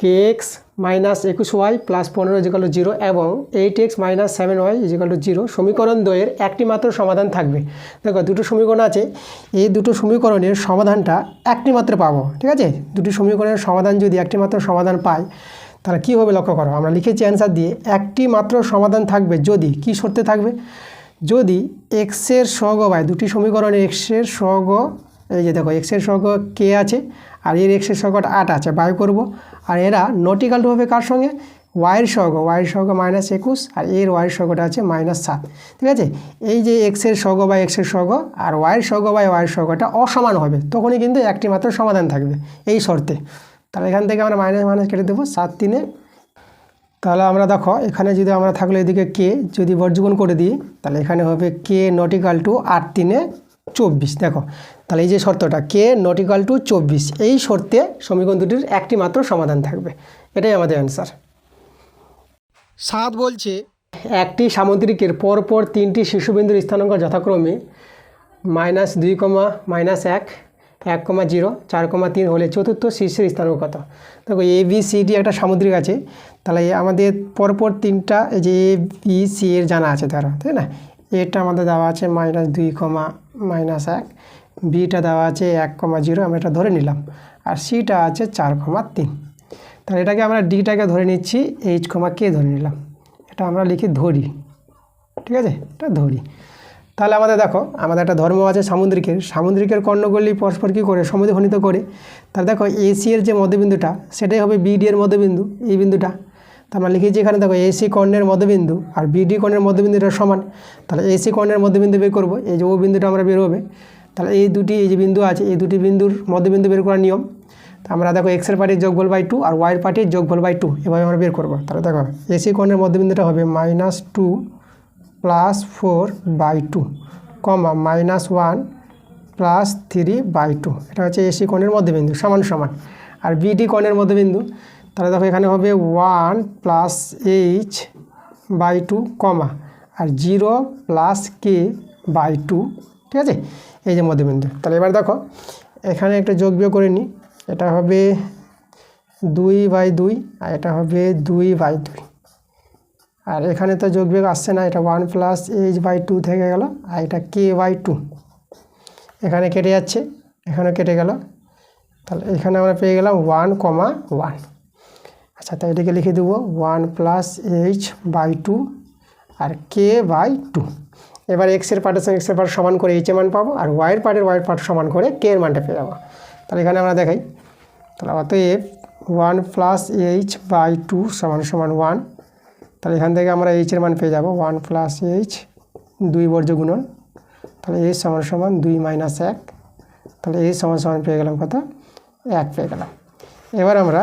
kx - 21y + 15 = 0 এবং 8x - 7y = 0 সমীকরণ দ্বয়ের একটি মাত্র সমাধান থাকবে। দেখো দুটো সমীকরণ আছে, এই দুটো সমীকরণের সমাধানটা একটি মাত্র পাবো, ঠিক আছে। দুটি সমীকরণের সমাধান যদি একটি মাত্র সমাধান পাই তাহলে কী হবে লক্ষ্য করো, আমরা লিখেছি অ্যান্সার দিয়ে একটি মাত্র সমাধান থাকবে যদি, কি শর্তে থাকবে, যদি এক্সের সহগ বাই দুটি সমীকরণের এক্সের সহগ, এই যে দেখো এক্সের সহগ কে আছে আর এর এক্সের সহগটা 8 আছে, বাই করব। আর এরা নট ইকুয়াল টু হবে কার সঙ্গে, ওয়াইয়ের সহগ -21 আর এর ওয়াইয়ের সহগটা আছে -7, ঠিক আছে। এই যে এক্সের সহগ বাই এক্সের সহগ আর ওয়াইয়ের সহগ বাই ওয়াইয়ের সহগটা অসমান হবে, তখনই কিন্তু একটি মাত্র সমাধান থাকবে এই শর্তে। তাহলে এখান থেকে আমরা মাইনাস কেটে দেবো 7 3। তাহলে আমরা দেখো এখানে যদি আমরা থাকলে এদিকে কে যদি বর্গমূল করে দিই তাহলে এখানে হবে কে নট ইকুয়াল টু 8 3 24। দেখো তাহলে এই যে শর্তটা কে নট ইকুয়াল টু 24, এই শর্তে সমীকরণ দুটির একটি মাত্র সমাধান থাকবে, এটাই আমাদের অ্যান্সার। 7 বলছে একটি সামুদ্রিকের পরপর 3টি শীর্ষবিন্দুর স্থানাঙ্ক যথাক্রমে -2, -1, 1,0, 4,3 হলে চতুর্থ শীর্ষের স্থানাঙ্ক কত। দেখো এ বি সি ডি একটা সামুদ্রিক আছে, তাহলে আমাদের পরপর 3টা এই যে এ বি সি এর জানা আছে ধরো, তাই না। এটা আমাদের দেওয়া আছে -2, -1, বিটা দেওয়া আছে 1,0, আমরা এটা ধরে নিলাম, আর সিটা আছে 4,3। তাহলে এটাকে আমরা ডিটাকে ধরে নিচ্ছি, এইচ কে ধরে নিলাম, এটা আমরা লিখি ধরি, ঠিক আছে, এটা ধরি। তাহলে আমাদের দেখো আমাদের একটা ধর্ম আছে সামুদ্রিকের কর্ণগুলি পরস্পর কী করে সমদ্বিখণ্ডিত করে। তাহলে দেখো এসি এর যে মধ্যবিন্দুটা সেটাই হবে বিডি এর মধ্যবিন্দু, এই বিন্দুটা। তা আমরা লিখেছি এখানে দেখো এসি কর্ণের মধ্যবিন্দু আর বিডি কর্ণের মধ্যবিন্দুটা সমান, তাহলে এসি কর্ণের মধ্যবিন্দু বের করবো, এই যে ও বিন্দুটা আমরা বের হবে। তাহলে এই দুটি এই যে বিন্দু আছে, এই দুটি বিন্দুর মধ্যবিন্দু বের করার নিয়ম, তা আমরা দেখো এক্সের পার্টির যোগফল বাই 2 আর ওয়াইয়ের পার্টির যোগফল বাই 2, এভাবে আমরা বের করবো। তাহলে দেখো এসি কর্ণের মধ্যবিন্দুটা হবে -2 + 4/2, -1 + 3/2, এটা হচ্ছে এসি কোণের মধ্যবিন্দু সমান। আর বিডি কোণের মধ্যবিন্দু, তাহলে দেখো এখানে হবে 1 + h/2, আর 0 + k/2, ঠিক আছে, এই যে মধ্যবিন্দু। তাহলে এবার দেখো এখানে একটা যোগ বিয়োগ করে নিই, এটা হবে 2/2 আর এটা হবে 2/2, আর এখানে তো যোগ বিয়োগ আসছে না, এটা 1 + h/2 থেকে গেল, আর এটা k/2 এখানে কেটে যাচ্ছে, এখানে কেটে গেল। তাহলে এখানে আমরা পেয়ে গেলাম 1,1। আচ্ছা তাই এটাকে লিখে দেবো 1 + h/2 আর k/2। এবার এক্সের পার্টের সঙ্গে এক্সের পার্ট সমান করে এইচ এর মান পাবো, আর ওয়াইয়ের পার্ট সমান করে কে এর মানটা পেয়ে যাবো। তাহলে এখানে আমরা দেখাই, তাহলে অতএব 1 + h/2 = 1। তাহলে এখান থেকে আমরা এইচ এর মান পেয়ে যাব 1 + h 2 বর্গগুণন, তাহলে h = 2 - 1, তাহলে h = পেয়ে গেলাম কত, 1 পেয়ে গেলাম। এবার আমরা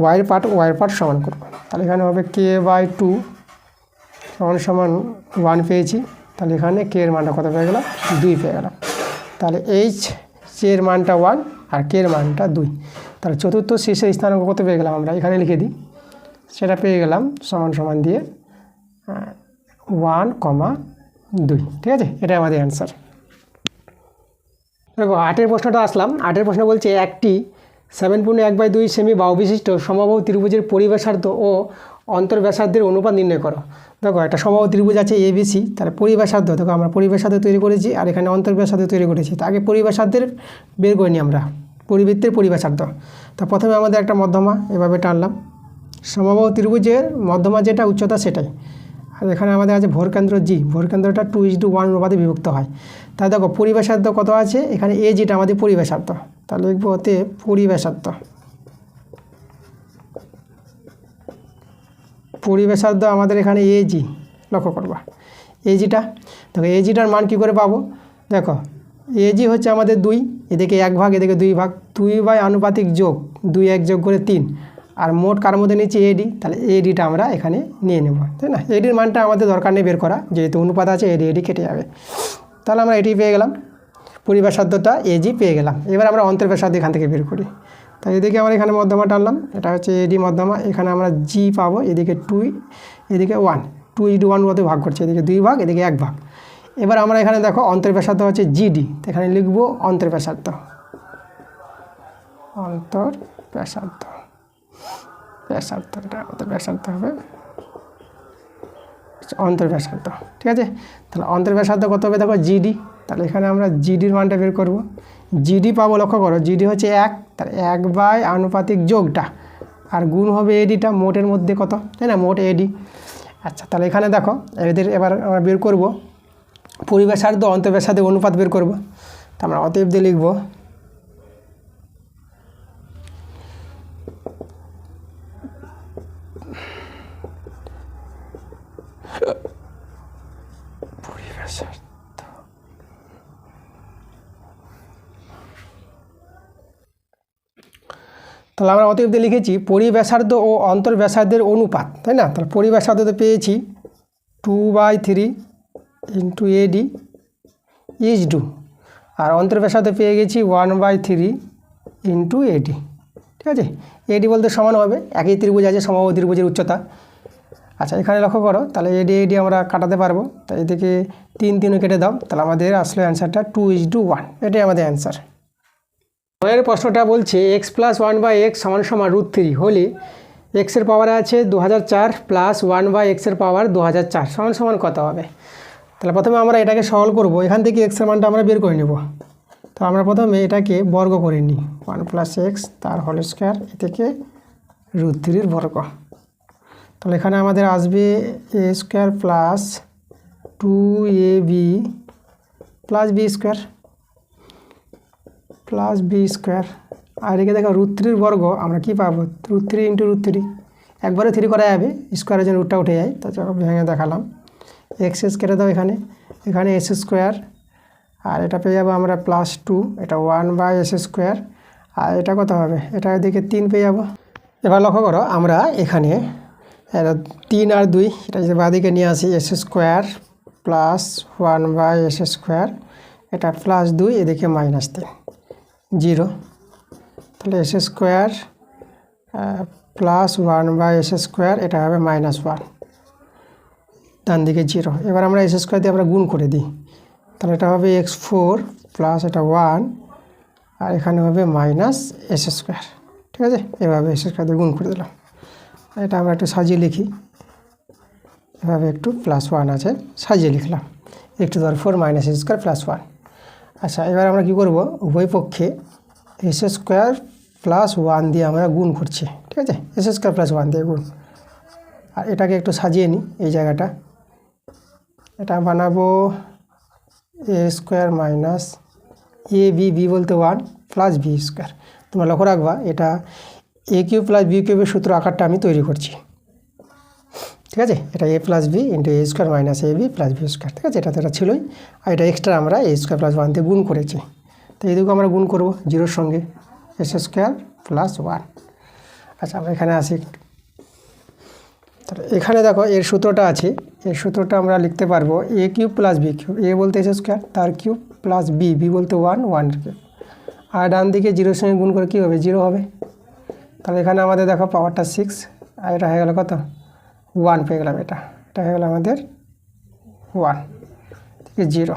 ওয়াইয়ের পার্ট সমান করব, তাহলে এখানে হবে k/2 = 1 পেয়েছি, তাহলে এখানে কে এর মানটা কত পেয়ে গেলাম, 2 পেয়ে গেলাম। তাহলে এইচ এর মানটা 1 আর কে এর মানটা 2, তাহলে চতুর্থ শীর্ষের স্থানাঙ্ক কত পেয়ে গেলাম, আমরা এখানে লিখে দিই, সেটা পেয়ে গেলাম সমান দিয়ে 1,2, ঠিক আছে, এটাই আমাদের অ্যান্সার। দেখো 8-এর প্রশ্নটা আসলাম। 8-এর প্রশ্ন বলছে একটি 7.1/2 সেমি বাহু বিশিষ্ট সমবাহু ত্রিভুজের পরিব্যাসার্ধ ও অন্তর্ব্যাসার্ধের অনুপাত নির্ণয় করো। দেখো একটা সমবাহু ত্রিভুজ আছে এবিসি, তাহলে পরিব্যাসার্ধ, দেখো আমরা পরিব্যাসার্ধ তৈরি করেছি আর এখানে অন্তর্ব্যাসার্ধ তৈরি করেছি। তো আগে পরিব্যাসার্ধের বের করে নিই আমরা, পরিবৃত্তের পরিব্যাসার্ধ। তা প্রথমে আমাদের একটা মধ্যমা এভাবে টানলাম, সমবাহু ত্রিভুজের মধ্যমা যেটা উচ্চতা সেটাই, আর এখানে আমাদের আছে ভরকেন্দ্র জি, ভরকেন্দ্রটা 2:1 অনুপাতে বিভক্ত হয়। তাই দেখো পরিব্যাসার্ধ কত আছে, এখানে এ যেটা আমাদের পরিব্যাসার্ধ, তাহলে লিখবো ওতে পরিব্যাসার্ধ। পরিবেশার্ধ আমাদের এখানে এজি, লক্ষ্য করবা এজিটা। দেখো এজিটার মান কী করে পাবো, দেখো এজি হচ্ছে আমাদের 2, এদিকে 1 ভাগ, এদিকে 2 ভাগ, 2 আনুপাতিক যোগ 2 1 যোগ করে 3, আর মোট কার মধ্যে নিচ্ছি এডি, তাহলে এডিটা আমরা এখানে নিয়ে নেব, তাই না। এডির মানটা আমাদের দরকার নেই বের করা, যেহেতু অনুপাত আছে এডি কেটে যাবে। তাহলে আমরা এটি পেয়ে গেলাম, পরিবেশার্ধটা এজি পেয়ে গেলাম। এবার আমরা অন্তর্ব্যাসার্ধ এখান থেকে বের করি। তাই এদিকে আমরা এখানে মধ্যমা টানলাম, এটা হচ্ছে এডি মধ্যমা, এখানে আমরা জি পাবো, এদিকে 2, এদিকে 1, 2 বলতে ভাগ করছে, এদিকে 2 ভাগ, এদিকে 1 ভাগ। এবার আমরা এখানে দেখো অন্তর্ব্যাসার্ধ হচ্ছে জিডি, এখানে লিখবো অন্তর্ব্যাসার্ধ, অন্তর্ব্যাসার্ধ, ব্যাসার্ধ, এটা অন্তর্ব্যাসার্ধ হবে, অন্তর্ব্যাসার্ধ, ঠিক আছে। তাহলে অন্তর্ব্যাসার্ধ কত হবে দেখো জিডি, তাহলে এখানে আমরা জিডির মানটা বের করব। জিডি পাবো, লক্ষ্য করো জিডি হচ্ছে 1, তাহলে 1 আনুপাতিক যোগটা আর গুণ হবে এডিটা, মোটের মধ্যে কত, তাই না, মোট এডি। আচ্ছা, তাহলে এখানে দেখো এদের এবার আমরা বের করব পরিবেশার্ধ অন্তর্ব্যাসার্ধের অনুপাত বের করব। তা আমরা অতএব দিয়ে লিখব পরিবেশার্ধ, তাহলে আমরা অতএব দিয়ে লিখেছি পরিব্যাসার্ধ ও অন্তর্ব্যাসার্ধের অনুপাত, তাই না। তাহলে পরিব্যাসার্ধতে পেয়েছি 2/3 ইন্টু এডি ইজ টু, আর অন্তর্ব্যাসার্ধে পেয়ে গেছি 1/3 ইন্টু এডি, ঠিক আছে। এডি বলতে সমান হবে, একই ত্রিভুজ আছে, সমবাহু ত্রিভুজের উচ্চতা। আচ্ছা, এখানে লক্ষ্য করো, তাহলে এডি আমরা কাটাতে পারবো, তাই এদিকে 3 কেটে দাও, তাহলে আমাদের আসলে অ্যান্সারটা 2:1, এটাই আমাদের অ্যান্সার। এর প্রশ্নটা বলছে x + 1/x = √3 হলে এক্সের পাওয়ার আছে 2004 প্লাস 1/x এর পাওয়ার 2004 সমান কত হবে। তাহলে প্রথমে আমরা এটাকে সরল করব, এখান থেকে এক্সের মানটা আমরা বের করে নেব। তো আমরা প্রথমে এটাকে বর্গ করে নিই, 1 + x তার হোল স্কয়ার, এ থেকে √3 বর্গ। তাহলে এখানে আমাদের আসবে a² plus 2ab plus b² আর এদিকে দেখো √3 বর্গ, আমরা কি পাবো, √3 × √3, একবারে 3 করা যাবে, স্কোয়ারের জন্য রুটটা উঠে যায়, তো চলো ভেঙে দেখালাম। এক্স কেটে দাও, এখানে s², আর এটা পেয়ে যাবো আমরা +2, এটা 1/s², আর এটা কত হবে, এটা এদিকে 3 পেয়ে যাবো। এবার লক্ষ্য করো, আমরা এখানে 3 আর 2 এটা যদি বাঁদিকে নিয়ে আসি, s² প্লাস 1/s², এটা +2, এদিকে -3, 0, তাহলে s² প্লাস 1/s², এটা হবে -1, ডান দিকে 0। এবার আমরা s² দিয়ে আমরা গুণ করে দিই, তাহলে এটা হবে x4 প্লাস এটা 1, আর এখানে হবে -s², ঠিক আছে। এভাবে s² দিয়ে গুণ করে দিলাম। এটা আমরা একটু সাজিয়ে লিখি, এভাবে একটু +1 আছে, সাজিয়ে লিখলাম, x⁴ -s² +1। আচ্ছা, এবার আমরা কি করব, উভয় পক্ষে s² প্লাস 1 দিয়ে আমরা গুণ করছি, ঠিক আছে, s² প্লাস 1 দিয়ে গুণ। আর এটাকে একটু সাজিয়ে নিই, এই জায়গাটা এটা বানাবো a² মাইনাস ab, b বলতে 1 প্লাস b²। তোমরা লক্ষ্য রাখবা, এটা a³ প্লাস b³ সূত্র আকারটা আমি তৈরি করছি, ঠিক আছে। এটা a plus b into a² minus ab plus b², ঠিক আছে। এটা তো এটা ছিলই, আর এটা এক্সট্রা আমরা a² প্লাস 1 দিয়ে গুণ করেছি। তো এইদিকে আমরা গুণ করবো 0-র সঙ্গে, s² প্লাস 1। আচ্ছা, আমরা এখানে আসি, তাহলে এখানে দেখো এর সূত্রটা আছে, এর সূত্রটা আমরা লিখতে পারবো a³ প্লাস b³, a বলতে s² তার কিউব প্লাস b বলতে 1 1 কিউব, আর ডান দিকে 0-র সঙ্গে গুণ করে কী হবে, 0 হবে। তাহলে এখানে আমাদের দেখো পাওয়ারটা 6, আর এটা হয়ে গেল কত, 1 পেয়ে গেলাম, এটা হয়ে গেল আমাদের 1 থেকে 0।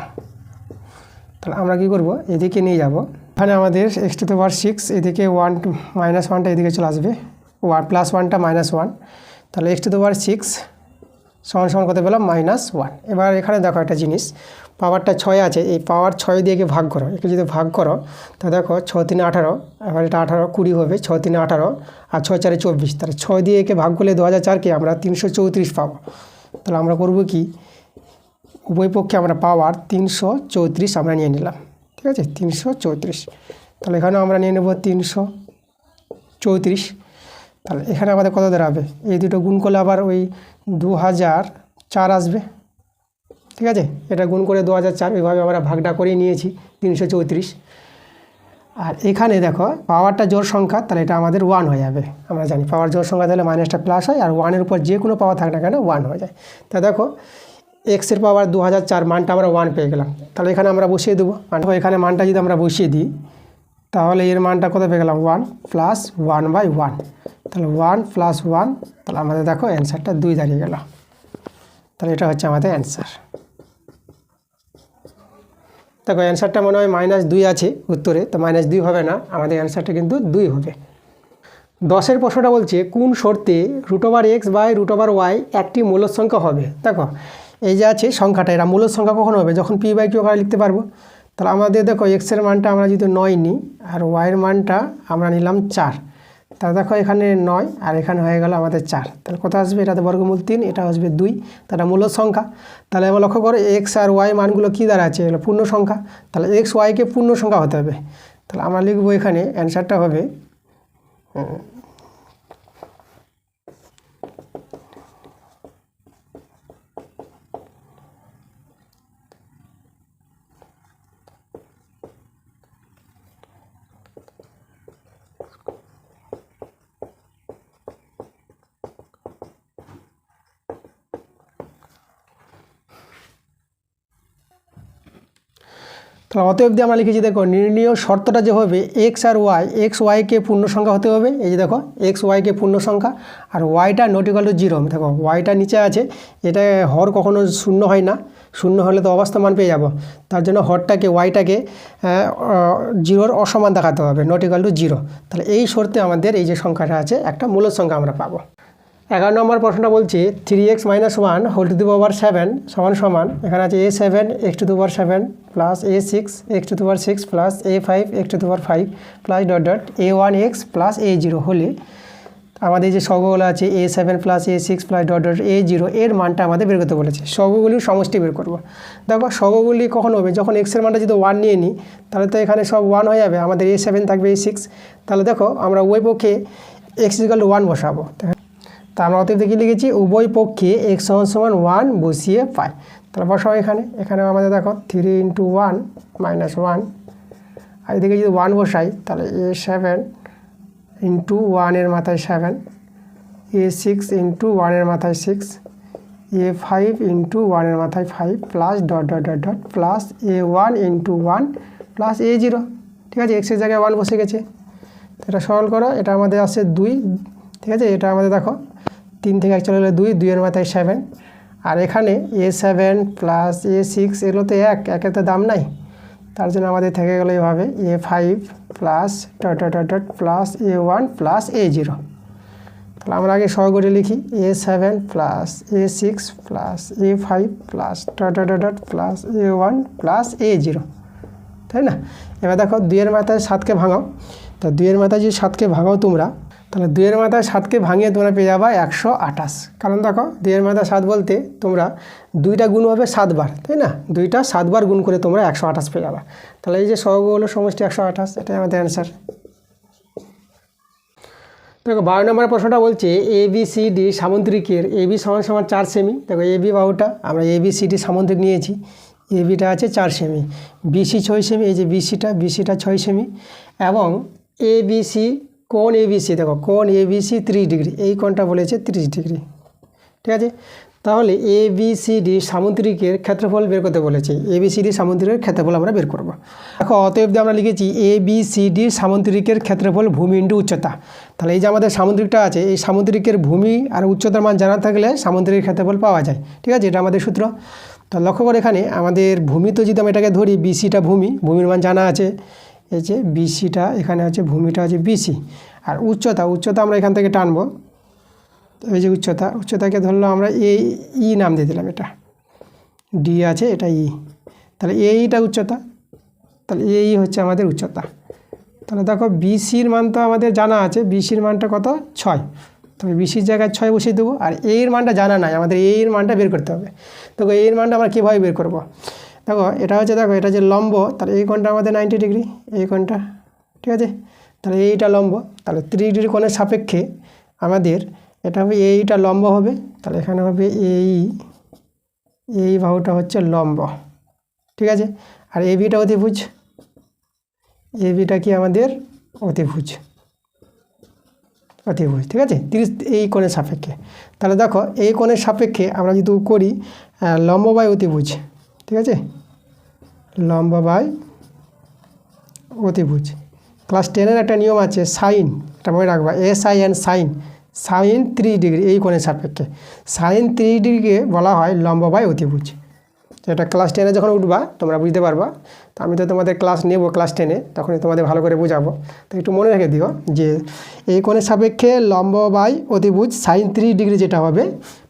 তাহলে আমরা কি করব, এদিকে নিয়ে যাব, এখানে আমাদের x⁴, এদিকে 1 -1টা এদিকে চলে আসবে, 1 + 1টা -1, তাহলে x⁴ সমান কত পেলাম, -1। এবার এখানে দেখো একটা জিনিস, পাওয়ারটা 6 আছে, এই পাওয়ার 6 দিয়ে ভাগ করো, একে যদি ভাগ করো তা দেখো 6 × 3 = 18, এবার এটা 18 20 হবে, 6 × 3 = 18, আর 6 × 4 = 24, তাহলে 6 দিয়ে একে ভাগ করলে 2004কে আমরা 334 পাবো। তাহলে আমরা করব কি, উভয় পক্ষে আমরা পাওয়ার 334 আমরা নিয়ে নিলাম, ঠিক আছে, 334। তাহলে এখানেও আমরা নিয়ে নেব 334, তাহলে এখানে আমাদের কত দাঁড়াবে, এই দুটো গুণ করলে আবার ওই 2004 আসবে। ঠিক আছে, এটা গুণ করে 2004, ওইভাবে আমরা ভাগটা করে নিয়েছি 334। আর এখানে দেখো পাওয়ারটা জোড় সংখ্যা, তাহলে এটা আমাদের 1 হয়ে যাবে। আমরা জানি পাওয়ার জোড় সংখ্যা তাহলে মাইনাসটা প্লাস হয়, আর 1-এর উপর যে কোনো পাওয়ার থাক না কেন 1 হয়ে যায়। তা দেখো এক্সের পাওয়ার 2004, মানটা আমরা 1 পেয়ে গেলাম। তাহলে এখানে আমরা বসিয়ে দেবো মানটা। এখানে মানটা যদি আমরা বসিয়ে দিই তাহলে এর মানটা কত পেয়ে গেলাম, 1 প্লাস 1/1। তাহলে 1 প্লাস 1, তাহলে আমাদের দেখো অ্যান্সারটা 2 দাঁড়িয়ে গেল। তাহলে এটা হচ্ছে আমাদের অ্যান্সার। দেখো অ্যান্সারটা মনে হয় -2 আছে উত্তরে, তো -2 হবে না, আমাদের অ্যান্সারটা কিন্তু 2 হবে। 10-এর প্রশ্নটা বলছে কোন শর্তে √x/√y একটি মূলদ সংখ্যা হবে। দেখো এই যে আছে সংখ্যাটা, এরা মূলদ সংখ্যা কখন হবে, যখন p/q আকারে লিখতে পারবো। তাহলে আমাদের দেখো এক্সের মানটা আমরা যদি 9 নিই আর ওয়াইয়ের মানটা আমরা নিলাম 4, তাহলে দেখো এখানে 9 আর এখানে হয়ে গেল আমাদের 4। তাহলে কত আসবে, এটাতে বর্গমূল 3, এটা আসবে 2, তাহলে মূলদ সংখ্যা। তাহলে আমরা লক্ষ্য করো এক্স আর ওয়াই মানগুলো কী দ্বারা আছে, এগুলো পূর্ণ সংখ্যা। তাহলে এক্স ওয়াইকে পূর্ণ সংখ্যা হতে হবে। তাহলে আমরা লিখবো এখানে অ্যান্সারটা হবে তাহলে অতএব দিয়ে আমরা লিখেছি দেখো নির্ণীয় শর্তটা যে হবে এক্স আর ওয়াই, এক্স ওয়াইকে পূর্ণ সংখ্যা হতে হবে। এই যে দেখো এক্স ওয়াইকে পূর্ণ সংখ্যা, আর ওয়াইটা নট ইকুয়াল টু 0। দেখো ওয়াইটা নিচে আছে, এটা হর কখনো শূন্য হয় না, শূন্য হলে তো অবাস্তব মান পেয়ে যাব। তার জন্য হরটাকে ওয়াইটাকে 0-র অসমান দেখাতে হবে, নট ইকুয়াল টু 0। তাহলে এই শর্তে আমাদের এই যে সংখ্যাটা আছে একটা মূলদ সংখ্যা আমরা পাবো। 11 নম্বর প্রশ্নটা বলছে 3x - 1 হোল টু দি পাওয়ার 7 সমান এখানে আছে a7 x to the power 7 plus a6 x to the power 6 plus a5 x to the power 5 plus a1x plus a0 হলে আমাদের যে সহগগুলো আছে a7 plus a6 plus a0 এর মানটা আমাদের বের করতে বলেছে। সহগগুলির সমষ্টি বের করব। দেখো সহগগুলি কখন হবে, যখন এক্সের মানটা যদি 1 নিয়ে নিই তাহলে তো এখানে সব 1 হয়ে যাবে, আমাদের a7 থাকবে a6। তাহলে দেখো আমরা উভয় পক্ষে x = 1 বসাবো। তা আমরা অতএব দেখে লিখেছি উভয় পক্ষে x = 1 বসিয়ে পাই। তাহলে বসাও এখানে আমাদের দেখো 3 × 1 - 1, আর এদিকে যদি 1 বসাই তাহলে a7 × 1 এর মাথায় 7, a6 × 1 এর মাথায় 6, a5 × 1 এর মাথায় 5 plus plus a1 × 1 plus a0। ঠিক আছে, এক্সের জায়গায় 1 বসে গেছে। এটা সরল করো, এটা আমাদের আসছে 2। ঠিক আছে, এটা আমাদের দেখো 3 থেকে 1 চলে গেলে 2, 2 এর মাথায় 7, আর এখানে a7 প্লাস a6 এগুলো তো একের তো দাম নাই, তার জন্য আমাদের থেকে গেলো এইভাবে a5 plus plus a1 plus a0। তাহলে আমরা আগে সহগগুলি লিখি a7 plus a6 plus a5 plus plus a1 plus a0, তাই না। এবার দেখো 2 এর মাথায় 7কে ভাঙাও, তো 2 এর মাথায় যদি 7কে ভাঙাও তোমরা, তাহলে 2 এর মাথায় 7কে ভাঙিয়ে তোমরা পেয়ে যাবা 128। কারণ দেখো 2 এর মাথায় 7 বলতে তোমরা 2টা গুণ হবে 7 বার, তাই না, 2টা 7 বার গুণ করে তোমরা 128 পেয়ে যাবা। তাহলে এই যে সহগগুলো সমষ্টি 128, এটাই আমাদের অ্যান্সার। দেখো 12 নম্বর প্রশ্নটা বলছে ABCD সামুদ্রিকের AB = 4 সেমি। দেখো AB বাহুটা আমরা ABCD সামুদ্রিক নিয়েছি, ABটা আছে 4 সেমি, BC 6 সেমি, এই যে BCটা 6 সেমি, এবং ABC কোণ ABC, দেখো কোণ ABC 30 ডিগ্রি, এই কোণটা বলেছে 30 ডিগ্রি। ঠিক আছে, তাহলে ABCD সামুদ্রিকের ক্ষেত্রফল বের করতে বলেছে। ABCD সামুদ্রিকের ক্ষেত্রফল আমরা বের করব। দেখো অতএব আমরা লিখেছি ABCD সামুদ্রিকের ক্ষেত্রফল ভূমি ইন্টু উচ্চতা। তাহলে এই যে আমাদের সামুদ্রিকটা আছে, এই সামুদ্রিকের ভূমি আর উচ্চতার মান জানা থাকলে সামুদ্রিকের ক্ষেত্রফল পাওয়া যায়। ঠিক আছে, এটা আমাদের সূত্র। তো লক্ষ্য করে এখানে আমাদের ভূমি তো যদি আমি এটাকে ধরি, BCটা ভূমির মান জানা আছে, এই যে BCটা এখানে আছে, ভূমিটা আছে BC, আর উচ্চতা আমরা এখান থেকে টানবো, এই যে উচ্চতাকে ধরলো আমরা ই নাম দিয়ে দিলাম, এটা D আছে, এটা ই, তাহলে এইটা উচ্চতা, তাহলে এই হচ্ছে আমাদের উচ্চতা। তাহলে দেখো BCর মান তো আমাদের জানা আছে, BCর মানটা কত 6, তবে BCর জায়গায় 6 বসিয়ে দেবো, আর এর মানটা জানা নাই, আমাদের এর মানটা বের করতে হবে। দেখো এর মানটা আমরা কীভাবে বের করব, দেখো এটা হচ্ছে, দেখো এটা যে লম্ব, তাহলে এই কোণটা আমাদের 90 ডিগ্রি, এই কোণটা, ঠিক আছে, তাহলে এইটা লম্ব, তাহলে 30 ডিগ্রি কোণের সাপেক্ষে আমাদের এটা হবে এইটা লম্ব হবে, তাহলে এখানে হবে এই বাহুটা হচ্ছে লম্ব, ঠিক আছে। আর এবিটা অতিভুজ, এবিটা কি আমাদের অতিভুজ, ঠিক আছে 30 এই কোণের সাপেক্ষে। তাহলে দেখো এই কোণের সাপেক্ষে আমরা যদি করি লম্ব বাই অতিভুজ, ঠিক আছে, লম্ব বাই অতিভুজ। ক্লাস 10-এর একটা নিয়ম আছে সাইন, এটা মনে রাখবা, SIN সাইন 3 ডিগ্রি এই কোণের সাপেক্ষে, সাইন 3 ডিগ্রিকে বলা হয় লম্ব বাই অতিভুজ। এটা ক্লাস 10-এ যখন উঠবা তোমরা বুঝতে পারবা। তো আমি তো তোমাদের ক্লাস নেব ক্লাস 10-এ, তখনই তোমাদের ভালো করে বোঝাবো। তো একটু মনে রেখে দিও যে এই কোণের সাপেক্ষে লম্ব বাই অতিভুজ সাইন 3 ডিগ্রি যেটা হবে,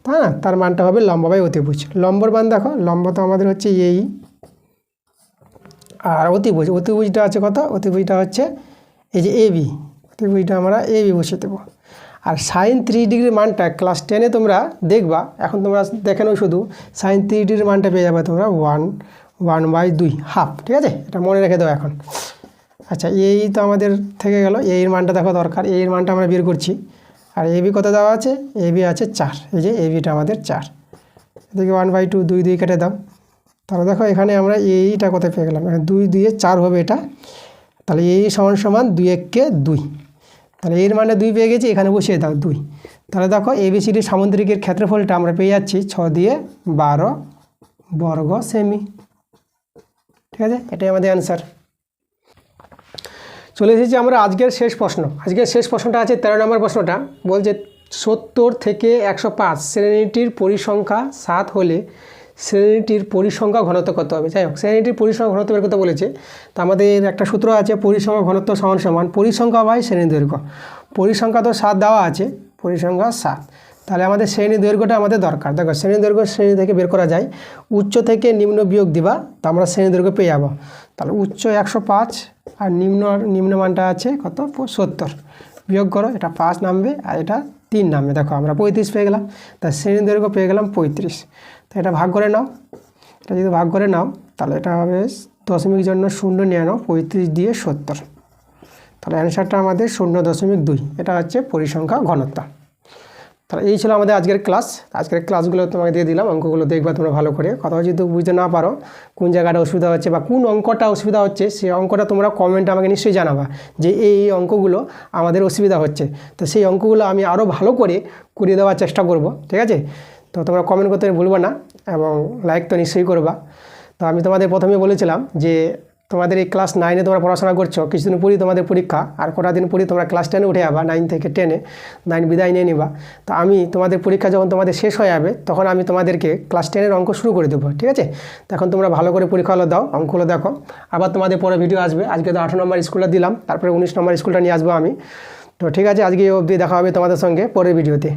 হ্যাঁ, তার মানটা হবে লম্ব বাই অতিভুজ। লম্বর মান দেখো, লম্ব তো আমাদের হচ্ছে এই, আর অতিভুজটা আছে কত, অতিভুজটা হচ্ছে এই যে AB, অতিভুজটা আমরা AB বসিয়ে দেবো। আর সাইন 3 ডিগ্রির মানটা ক্লাস 10-এ তোমরা দেখবা, এখন তোমরা দেখে নাও শুধু সাইন 3 ডিগ্রির মানটা পেয়ে যাবে তোমরা 1/2 হাফ, ঠিক আছে, এটা মনে রেখে দাও এখন। আচ্ছা এই তো আমাদের থেকে গেল, এর মানটা দেখো দরকার, এর মানটা আমরা বের করছি। আর AB কত দেওয়া আছে, AB আছে 4, এই যে ABটা আমাদের 4, এদিকে 1/2 2 কেটে দাও। তাহলে দেখো এখানে আমরা এইটা কোথায় পেয়ে গেলাম, 2 2 4 হবে এটা, তাহলে এই সমান 2 1 2, তাহলে এর মানে 2 পেয়ে গেছি, এখানে বসিয়ে দাও 2। তাহলে দেখো ABCD সামুদ্রিকের ক্ষেত্রফলটা আমরা পেয়ে যাচ্ছি 6 দিয়ে 12 বর্গ সেমি, ঠিক আছে, এটাই আমাদের অ্যান্সার। চলে এসেছি আমরা আজকের শেষ প্রশ্ন। আজকের শেষ প্রশ্নটা আছে 13 নম্বর প্রশ্নটা, বলছে 70 থেকে 105 শ্রেণীটির পরিসংখ্যা 7 হলে শ্রেণীটির পরিসংখ্যা ঘনত্ব কত হবে। যাই হোক, শ্রেণীটির পরিসংখ্যা ঘনত্ব বের করতে বলেছে। তো আমাদের একটা সূত্র আছে, পরিসংখ্যা ঘনত্ব সমান পরিসংখ্যা বাই শ্রেণী দৈর্ঘ্য। পরিসংখ্যা তো 7 দেওয়া আছে, পরিসংখ্যা 7, তাহলে আমাদের শ্রেণী দৈর্ঘ্যটা আমাদের দরকার। দেখো শ্রেণী দৈর্ঘ্য শ্রেণী থেকে বের করা যায়, উচ্চ থেকে নিম্ন বিয়োগ দিবা, তো আমরা শ্রেণী দৈর্ঘ্য পেয়ে যাবো। তাহলে উচ্চ 105 আর নিম্ন মানটা আছে কত 70, বিয়োগ করো, এটা 5 নামবে আর এটা 3 নামবে। দেখো আমরা 35 পেয়ে গেলাম, তাই শ্রেণী দৈর্ঘ্য পেয়ে গেলাম 35। তো এটা ভাগ করে নাও, এটা যদি ভাগ করে নাও তাহলে এটা হবে দশমিক জন্য 0 নিয়ে নাও, 35 দিয়ে 70, তাহলে অ্যান্সারটা আমাদের 0.2। এটা হচ্ছে পরিসংখ্যা ঘনত্ব। তাহলে এই ছিল আমাদের আজকের ক্লাস। আজকের ক্লাসগুলো তোমাকে দিয়ে দিলাম, অঙ্কগুলো দেখবা তোমরা ভালো করে। কথা যদি বুঝতে না পারো, কোন জায়গাটা অসুবিধা হচ্ছে বা কোন অঙ্কটা অসুবিধা হচ্ছে, সেই অঙ্কটা তোমরা কমেন্টে আমাকে নিশ্চয়ই জানাবা যে এই অঙ্কগুলো আমাদের অসুবিধা হচ্ছে। তো সেই অঙ্কগুলো আমি আরও ভালো করে করিয়ে দেওয়ার চেষ্টা করব, ঠিক আছে। তো তোমরা কমেন্ট করতে ভুলবে না এবং লাইক তো নিশ্চয়ই করবা। তো আমি তোমাদের প্রথমে বলেছিলাম যে তোমাদের এই ক্লাস 9-এ তোমরা পড়াশোনা করছো, কিছুদিন পরেই তোমাদের পরীক্ষা, আর কটা দিন পরেই তোমরা ক্লাস 10-এ উঠে যাবা, 9 থেকে 10-এ 9 বিদায় নিয়ে নিবা। তো আমি তোমাদের পরীক্ষা যখন তোমাদের শেষ হয়ে যাবে, তখন আমি তোমাদেরকে ক্লাস 10-এর অঙ্ক শুরু করে দেবো, ঠিক আছে। তখন তোমরা ভালো করে পরীক্ষাগুলো দাও, অঙ্কগুলো দেখো। আবার তোমাদের পরে ভিডিও আসবে, আজকে তো 18 নম্বর স্কুলটা দিলাম, তারপরে 19 নম্বর স্কুলটা নিয়ে আসবো আমি। তো ঠিক আছে, আজকে অবধি দেখা হবে তোমাদের সঙ্গে পরের ভিডিওতে।